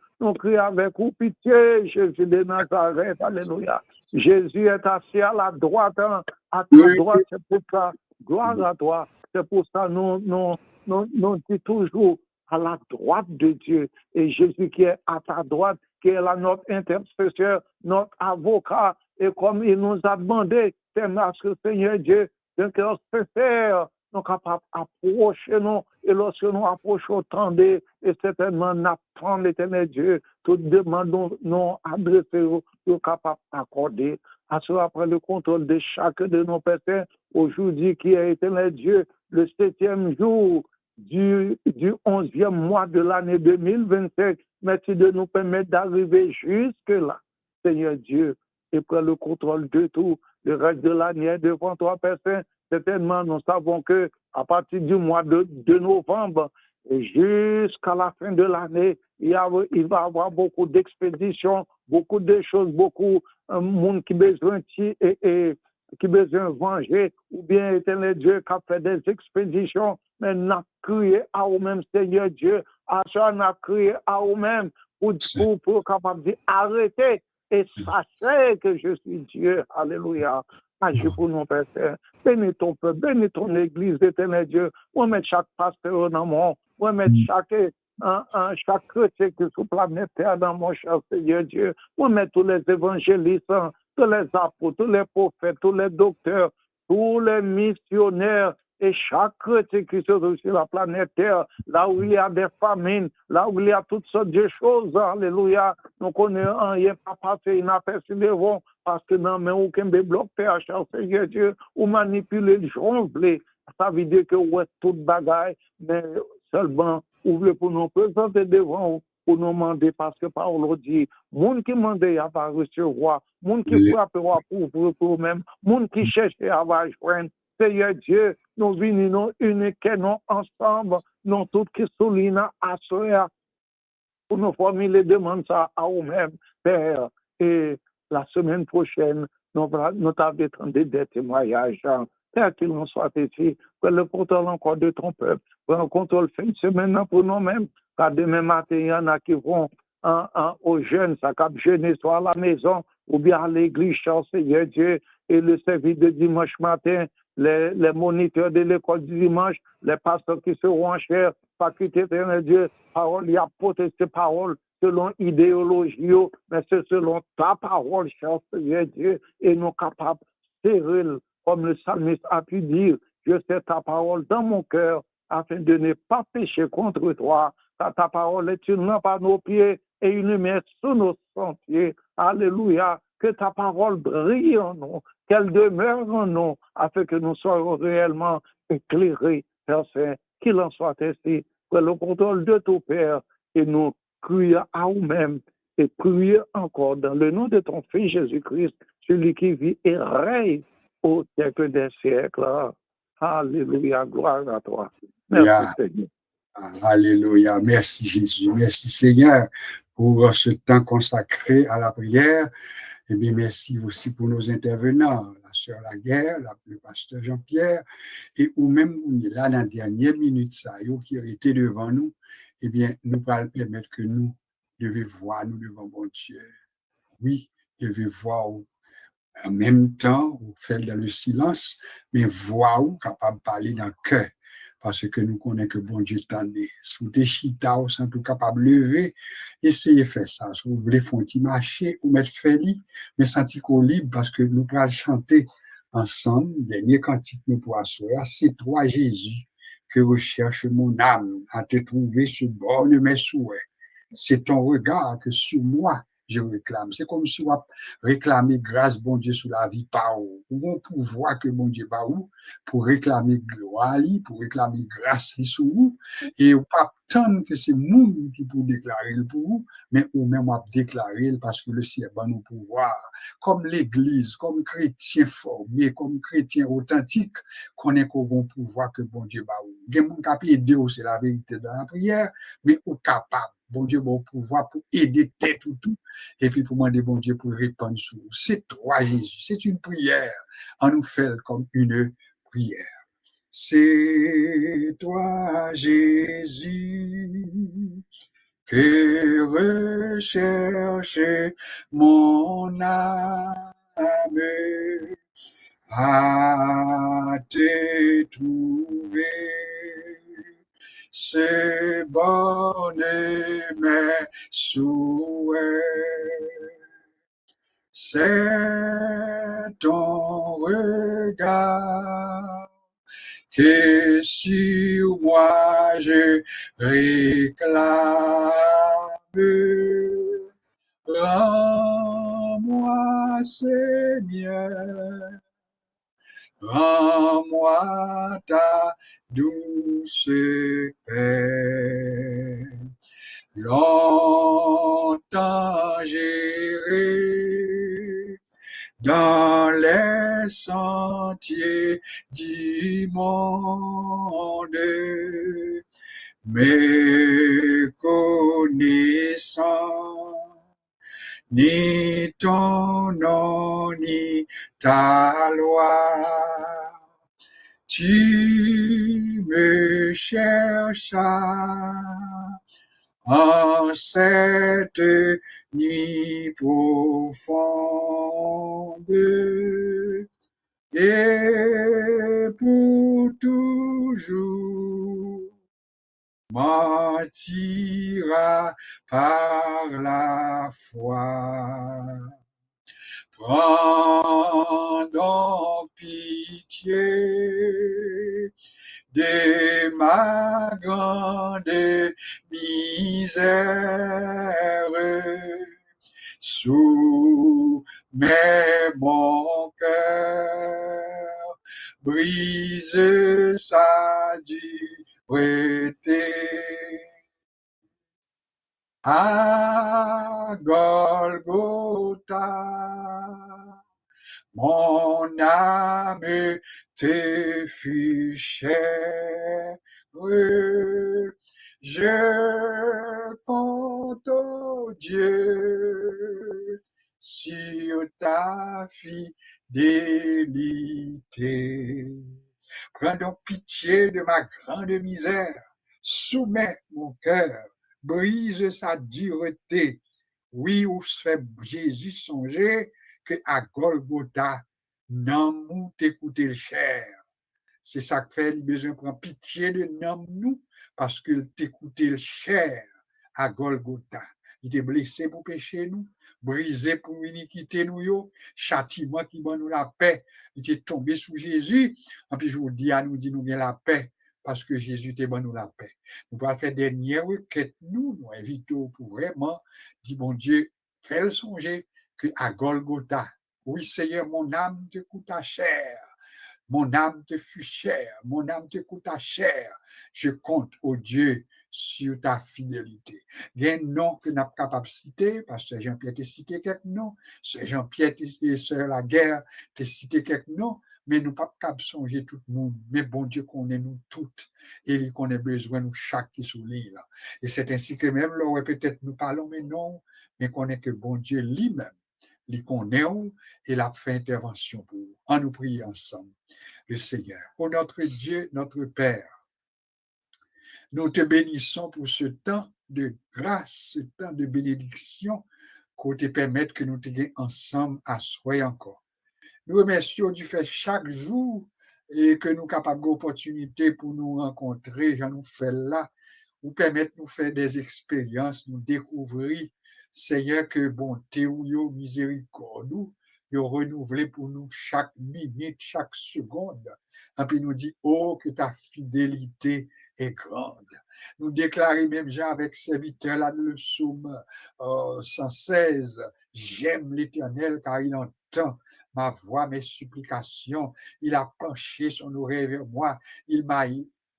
pitié, Jésus de Nazareth, alléluia. Jésus est assis à la droite, à ta droite, c'est pour ça, gloire à toi, c'est pour ça, nous dit toujours à la droite de Dieu, et Jésus qui est à ta droite, qui est là notre intercesseur, notre avocat, et comme il nous a demandé, c'est notre Seigneur Dieu, d'un cœur sincère, nous capables d'approcher nous, et lorsque nous approchons, tendez, et certainement n'attendons l'éternel Dieu, toutes demandes nous adresser, nous capables d'accorder, à cela après le contrôle de chacun de nos personnes, aujourd'hui qui est éternel Dieu, le 7e jour du 11e mois de l'année 2025, merci de nous permettre d'arriver jusque-là, Seigneur Dieu, et prends le contrôle de tout, le reste de l'année devant toi, personne. Certainement, nous savons que à partir du mois de novembre jusqu'à la fin de l'année, il va y avoir beaucoup d'expéditions, beaucoup de choses, beaucoup de monde qui besoin qui besoin de venger, ou bien éternel Dieu qui a fait des expéditions, mais n'a crié à vous-même, Seigneur Dieu, à ça n'a crié à vous-même pour capable d'arrêter et sachez que je suis Dieu. Alléluia. Agis pour nous, Père. Bénis ton peuple, bénis ton église, éternel Dieu. On met chaque pasteur dans mon, on met chaque chrétien qui est sur la planète Terre dans mon cher Seigneur Dieu. On met tous les évangélistes, tous les apôtres, tous les prophètes, tous les docteurs, tous les missionnaires, et chaque chrétien qui se trouve sur la planète Terre, là où il y a des famines, là où il y a toutes sortes de choses, alléluia, nous connaissons rien pas passé inaperçu devant, parce que non, mais aucun bloc Père, cher Seigneur Dieu, ou manipuler le jongle, ça veut dire que ouais, toute bagaille, mais seulement ouvre pour nous présenter devant pour nous demander, parce que Paul dit, monde qui demande à va recevoir, monde qui frappe pour ouvrir pour eux-mêmes, monde qui cherche à va joindre. Seigneur Dieu, nous venons uniquement ensemble, nous tous qui soulignent à soi, pour nous formuler demandes à nous-mêmes, Père. Et la semaine prochaine, nous t'avons entendu des témoignages, Père, qu'il en soit ici, que le contrôle encore de ton peuple, que le contrôle fin de semaine pour nous-mêmes, car demain matin, il y en a qui vont aux jeunes, ça cap jeûner soit à la maison, ou bien à l'église, cher Seigneur Dieu, et le service de dimanche matin, les moniteurs de l'école du dimanche, les pasteurs qui seront en chair, faculté éternelle Dieu, parole, il y a protesté parole selon idéologie, mais c'est selon ta parole, cher Seigneur Dieu, et nous capables de serrer, comme le psalmiste a pu dire, je sais ta parole dans mon cœur, afin de ne pas pécher contre toi. Ta parole est une lampe à nos pieds et une lumière sur nos sentiers. Alléluia. Que ta parole brille en nous, qu'elle demeure en nous, afin que nous soyons réellement éclairés, Père Saint, qu'il en soit ainsi, que le contrôle de ton Père, et nous crions à nous-mêmes, et prions encore dans le nom de ton Fils Jésus-Christ, celui qui vit et règne au siècle des siècles. Alléluia, gloire à toi. Merci Seigneur. Alléluia, merci Jésus, merci Seigneur pour ce temps consacré à la prière. Eh bien, merci aussi pour nos intervenants, la sœur Laguerre, le pasteur Jean-Pierre, et ou même là dans la dernière minute, ça, qui a été devant nous, eh bien, nous allons permettre que nous devions voir, nous devant bon Dieu. Oui, devons voir en même temps, ou faire dans le silence, mais voir ou capable de parler dans le cœur. Parce que nous connaissons que bon Dieu tendait. Si vous êtes chita, ou sont tout capable de lever, essayez de faire ça. Si vous voulez faire un petit marché ou mettre feli, mais sentir qu'on libre parce que nous pourrons chanter ensemble. Dernier cantique nous pourrons sourire. C'est toi, Jésus, que recherche mon âme à te trouver sur bord de mes souhaits. C'est ton regard que sur moi je réclame. C'est comme si on réclamait grâce, bon Dieu, sur la vie par où. Ou on pouvoir que bon Dieu par où pour réclamer gloire, pour réclamer grâce sur vous. Et on pas attendre que c'est nous qui pour déclarer le pour vous, mais ou même à déclarer parce que le ciel va nous pouvoir. Comme l'Église, comme chrétien formé, comme chrétien authentique, qu'on est qu'au bon pouvoir que bon Dieu par où. Il y a mon capable aider, c'est la vérité dans la prière, mais au capable. Bon Dieu, bon pouvoir pour aider tête ou tout, et puis pour demander bon Dieu pour répondre sur nous. C'est toi, Jésus. C'est une prière. On nous fait comme une prière. C'est toi, Jésus, que recherche mon âme à te trouver. C'est bon mes souhaits. C'est ton regard que sur moi je réclame. Rends-moi, Seigneur, rends-moi ta douce paix. Longtemps j'irai dans les sentiers du monde, méconnaissant ni ton nom, ni ta loi. Tu me cherchas en cette nuit profonde. et pour toujours mentira par la foi. Prends donc pitié de ma grande misère. Soumets mon cœur, brise sa dureté. À Golgotha, mon âme te fut chère. Je compte, oh Dieu, sur ta fidélité. Prends donc pitié de ma grande misère. Soumets mon cœur, brise sa dureté. Oui, où se fait Jésus songer que à Golgotha, non nous t'écouter le cher. C'est ça que fait, il a besoin de prendre pitié de nous, parce qu'il t'écoutait le cher à Golgotha. Il était blessé pour pécher nous, brisé pour iniquité nous, châtiment qui donne nous la paix. Il était tombé sous Jésus. Et puis je vous dis, à nous dit nous bien la paix, parce que Jésus était bon nous la paix. Nous allons faire dernière requête, nous invitons pour vraiment dire, bon Dieu, fais le songer que à Golgotha, oui Seigneur, mon âme te coûta cher. Mon âme te fut chère, mon âme te coûta cher. Je compte, oh Dieu, sur ta fidélité. Il y a un nom que nous sommes capables de citer, parce que Jean-Pierre t'a cité quelques noms, Jean-Pierre et Sœur la guerre t'a cité quelques noms, mais nous ne sommes pas capables de songer tout le monde. Mais bon Dieu connaît nous toutes, et il connaît besoin de nous chaque qui sous l'île. Et c'est ainsi que même là, peut-être nous parlons, mais non, mais connaît que bon Dieu lui-même, il connaît et il a fait intervention pour nous. En nous prier ensemble. Le Seigneur. Oh notre Dieu, notre Père, nous te bénissons pour ce temps de grâce, ce temps de bénédiction qu'on te permette que nous te ensemble à soi encore. Nous remercions du fait chaque jour et que nous capables d'opportunités pour nous rencontrer, j'en nous fait là, ou permettre de nous faire des expériences, nous découvrir, Seigneur, que bonté ou miséricorde, nous renouvelé pour nous chaque minute, chaque seconde. Et puis nous dit, oh, que ta fidélité est grande. Nous déclarons même, Jean, avec serviteur là, le psaume 116, j'aime l'Éternel car il entend ma voix, mes supplications. Il a penché son oreille vers moi. Il m'a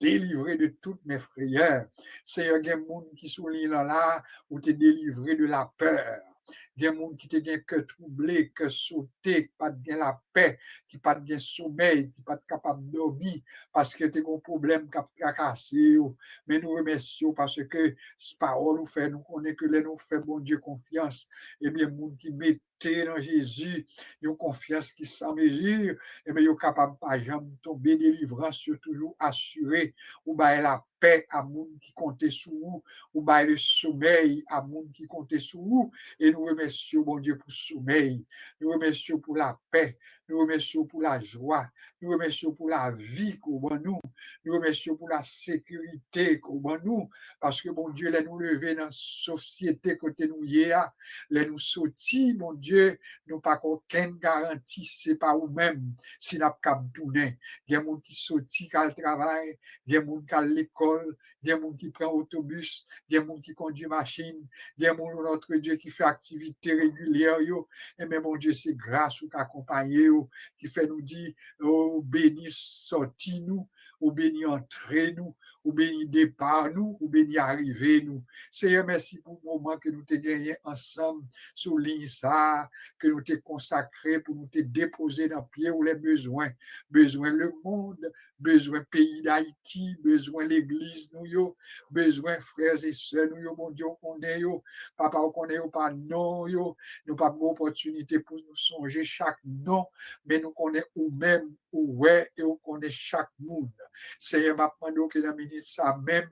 délivré de toutes mes frayeurs. Seigneur, il y a des gens qui sont là, où tu es délivré de la peur. Il y a des gens qui te bien que troublé, que sauté, qui pas bien la paix, qui pas bien sommeil, qui pas capable de dormir parce que tu as un problème qui a tracassé. Mais nous remercions parce que cette parole nous fait, nous connaissons que les nous fait bon Dieu confiance. Et bien, les gens qui mettent dans Jésus, ils ont confiance qui sans mesure, et bien, ils sont capables pas jamais tomber délivrance, sur toujours assuré, ou bien la paix à monde qui comptait sur vous, ou bien le sommeil à monde qui comptait sur vous, et nous remercions, bon Dieu, pour le sommeil, nous remercions pour la paix, nous remercions pour la joie, nous remercions pour la vie qu'on va nous remercions pour la sécurité qu'on va nous, parce que, bon Dieu, les nous lever dans la société côté nous y a, les nous sortir, mon Dieu, nous pas aucune garantie, c'est pas nous-mêmes, si nous pas tourner. Il y a des gens qui sortent, qui le travail, il y a des gens qui à l'école, il y a des gens qui prennent autobus, il y a des gens qui conduisent machine, il y a des gens, notre Dieu, qui fait activité régulière, et même, mon Dieu, c'est grâce ou accompagner, qui fait nous dire, oh, béni, sorti nous, ou béni, entrer nous, ou béni, départ nous, ou béni, arriver nous. Seigneur, merci pour le moment que nous t'ai gagné ensemble sous l'ISA, que nous t'ai consacré pour nous t'ai déposé dans le pied où les besoins, besoin le monde, besoin pays d'Haïti, besoin l'église nous, besoin frères et sœurs nous, mon Dieu, on est yo, papa, on est yo, pas non yo, nous pas d'opportunité pour nous songer chaque nom, mais nous connaissons ou même, ou ouais, et on connaît chaque monde. Seigneur, m'a demandé que la minute ça même,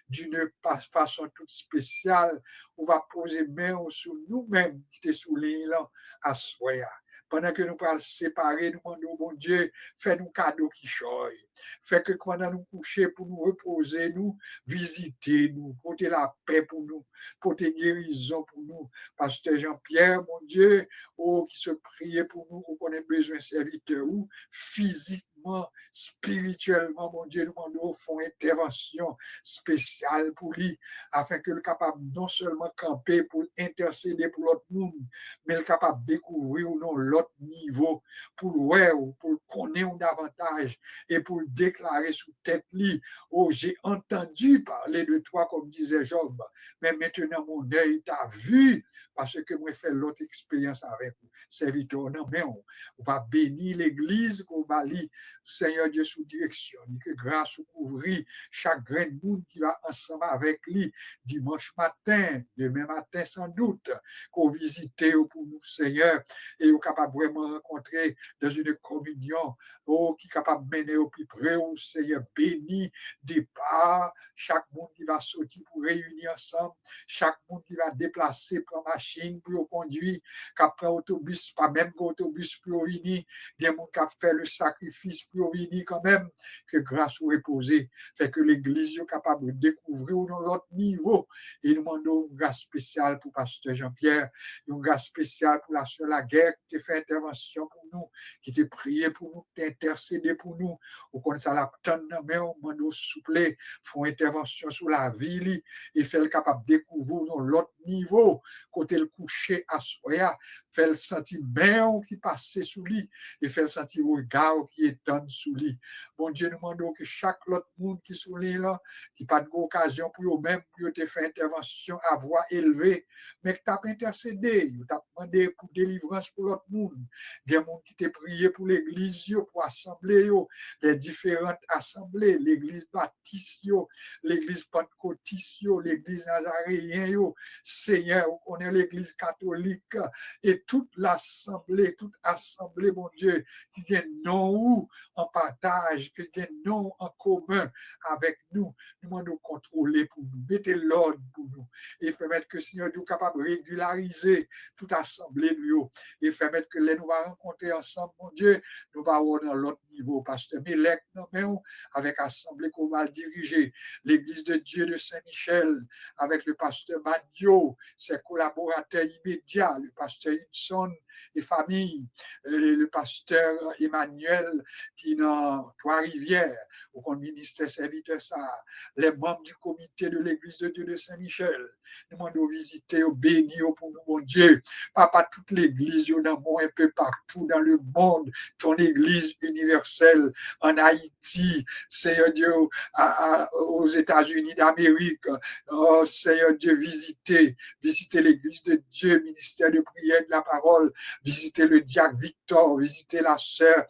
d'une façon toute spéciale, on va poser main sur nous-mêmes qui étaient sous l'île à soya. pendant que nous parlons séparer, nous demandons, bon Dieu, fais-nous cadeau qui choye. Fait que pendant nous coucher pour nous reposer, nous visiter, nous porter la paix pour nous, porter guérison pour nous. Pasteur Jean-Pierre, mon Dieu, oh, qui se priait pour nous, qu'on ait besoin de serviteurs, ou physiquement, spirituellement, mon Dieu, nous demandons font intervention spéciale pour lui, afin que le capable non seulement camper pour intercéder pour l'autre monde, mais le capable de découvrir ou non l'autre niveau, pour ouais, pour connaître davantage et pour déclarer sous tête lui, oh, j'ai entendu parler de toi, comme disait Job, mais maintenant mon œil t'a vu, parce que moi, fait l'autre expérience avec vous. Serviteur, non, mais on va bénir l'église qu'on va lire, Seigneur Dieu, sous direction, que grâce ou couvrir chaque grain de monde qui va ensemble avec lui, dimanche matin, demain matin sans doute, qu'on visite pour nous, Seigneur, et on capable vraiment rencontrer dans une communion, oh, qui est capable de mener au plus près, oh, Seigneur, béni, départ, chaque monde qui va sortir pour réunir ensemble, chaque monde qui va déplacer pour machine, pour conduire, qui prend autobus, pas même qu'autobus pour venir, il y a des gens qui fait le sacrifice pour venir quand même, que grâce au reposer, fait que l'église est capable de découvrir dans l'autre niveau. Et nous demandons une grâce spéciale pour Pasteur Jean-Pierre, une grâce spéciale pour la sœur Laguerre qui fait intervention pour nous, qui t'a prié pour nous, qui t'a intercédé pour nous. Au compte ça, la tonne, mais on demande souple, font intervention sur la ville et fait le capable de découvrir dans l'autre niveau, côté le coucher à soya, fait le sentiment qui passe sous lui et fait le sentir regard qui étonne sous lui. Bon Dieu, nous demandons que chaque autre monde qui sous lui là, qui pas de occasion pour eux-mêmes, pour te faire intervention à voix élevée, mais que tu as intercédé, tu as demandé pour délivrance pour l'autre monde. Il y a des gens qui t'ont prié pour l'église, pour assembler, les différentes assemblées, l'église baptiste, l'église pentecôtiste, l'église nazaréenne, Seigneur, on est l'église catholique, et toute l'assemblée, mon Dieu, qui vient non en partage, qui vient non en commun avec nous, nous demandons contrôler pour nous, mettez l'ordre pour nous, et permettre que Seigneur nous capable de régulariser toute assemblée nous, et permettre que les nous va rencontrer ensemble, mon Dieu, nous va avoir dans l'autre niveau, pasteur Mélec, avec l'assemblée qu'on va diriger, l'église de Dieu de Saint-Michel, avec le pasteur Madio, ses collaborateurs immédiats, le pasteur Hudson et famille, et le pasteur Emmanuel qui est dans Trois-Rivières, au ministère serviteur ça, les membres du comité de l'église de Dieu de Saint-Michel, nous demandons visiter, bénir pour nous, mon Dieu, papa, toute l'église, un peu partout dans le monde, ton église universelle en Haïti, Seigneur Dieu, aux États-Unis d'Amérique, oh Seigneur Dieu, visiter l'église de Dieu, ministère de prière de la parole, visiter le diacre Victor, visiter la sœur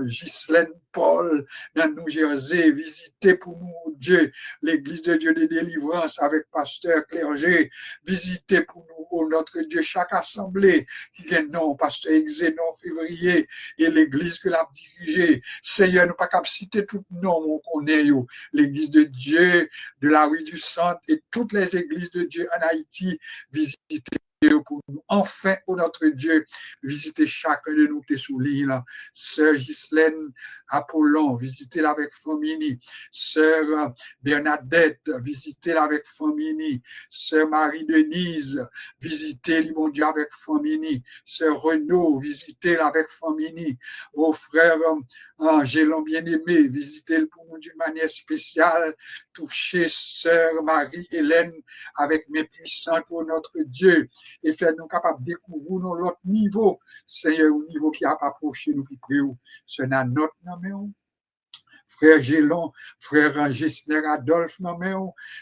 Ghislaine Paul dans New Jersey, visiter pour nous, Dieu, l'église de Dieu de délivrance avec pasteur clergé, visiter pour nous, oh notre Dieu, chaque assemblée qui vient, non, pasteur Exénon février et l'église que l'a dirigée. Seigneur, nous pas qu'à citer tout nom, on connaît, l'église de Dieu, de la rue du Centre et toutes les églises de Dieu en Haïti, visiter pour nous. Enfin, oh notre Dieu, visitez chacun de nous qui est sous l'île. Sœur Ghislaine Apollon, visitez-la avec famille. Sœur Bernadette, visitez-la avec famille. Sœur Marie-Denise, visitez-la, mon Dieu, avec famille. Sœur Renaud, visitez-la avec famille. Au frère Angélon bien-aimé, visitez-le pour nous d'une manière spéciale. Touchez sœur Marie-Hélène avec mes puissants pour notre Dieu et faire-nous capables de découvrir l'autre niveau, Seigneur, au niveau qui a approché nous plus près. C'est notre nom. Frère Gélon, frère Gessner Adolphe,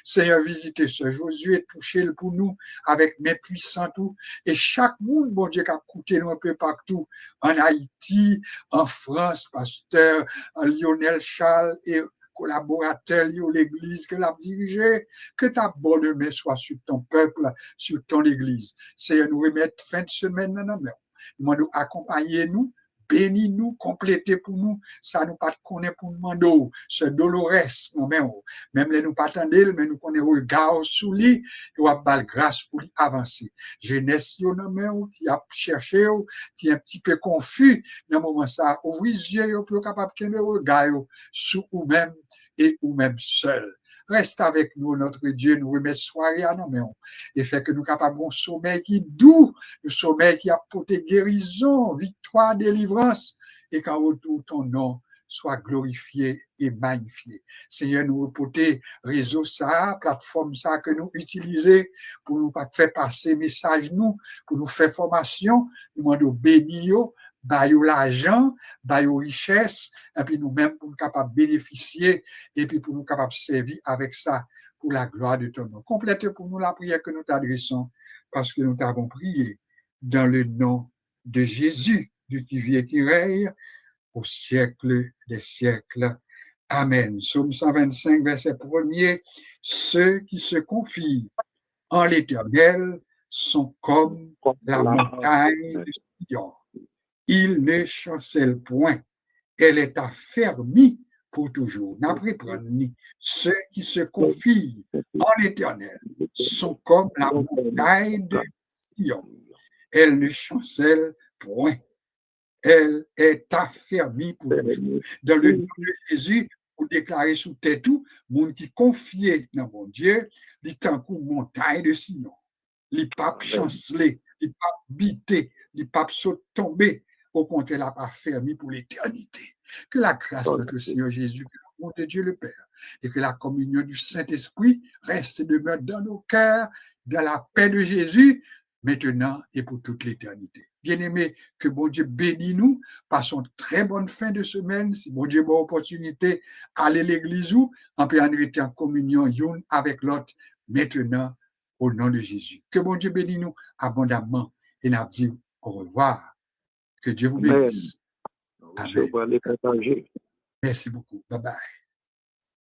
Seigneur, visitez ce Josué, touchez-le pour nous avec mes puissants tout. Et chaque monde, bon Dieu, qui a coûté nous un peu partout, en Haïti, en France, pasteur Lionel Charles et collaborateurs de l'église que l'a dirigée, que ta bonne main soit sur ton peuple, sur ton église. Seigneur, nous remettre fin de semaine dans nos mains. Nous accompagnez-nous, bénis-nous, complétez pour nous, ça nous pas connaît pour nous demander, ce Dolores, non, même les nous pas attendre, mais nous connaît regard sous lui, et on a bal grâce pour lui avancer. Jeunesse, non, qui a cherché, qui est un petit peu confus, dans le moment ça, ouvrez les yeux, pour capable de regard sous vous-même et vous-même seul. Reste avec nous, notre Dieu, nous remet soirée à nous, et fait que nous capables d'un sommeil qui est doux, un sommeil qui apporte guérison, victoire, délivrance, et qu'en retour, ton nom soit glorifié et magnifié. Seigneur, nous reporter réseau ça, plateforme ça que nous utilisons pour nous faire passer message nous, pour nous faire formation, nous demandons bénir, bailler l'argent, bailler richesse, et puis nous-mêmes pour nous capables de bénéficier, et puis pour nous capables de servir avec ça pour la gloire de ton nom. Complète pour nous la prière que nous t'adressons, parce que nous t'avons prié dans le nom de Jésus, du qui vit et qui règne au siècle des siècles. Amen. Psaume 125, verset 1er. Ceux qui se confient en l'Éternel sont comme la montagne de Sion. Ils ne chancellent point. Elle est affermie pour toujours. N'apprenez ceux qui se confient en l'Éternel sont comme la montagne de Sion. Elle ne chancelle point. Elle est affermie pour toujours. Dans le nom de Jésus, pour déclarer sous tête tout, monde qui confie dans mon Dieu, il est en coup montagne de Sion. Les papes chancelés, les papes bités, les papes sont tombés. Au contraire, la pas fermé pour l'éternité. Que la grâce de notre Seigneur Jésus, que l'amour de Dieu le Père et que la communion du Saint-Esprit reste et demeure dans nos cœurs, dans la paix de Jésus, maintenant et pour toute l'éternité. Bien-aimés, que bon Dieu bénisse nous. Passons une très bonne fin de semaine. Si bon Dieu a bonne opportunité, aller à l'église ou on peut en être en communion l'une avec l'autre maintenant au nom de Jésus. Que bon Dieu bénisse nous abondamment et nous dit au revoir. Que Dieu vous bénisse. Amen. Amen. Merci beaucoup. Bye bye.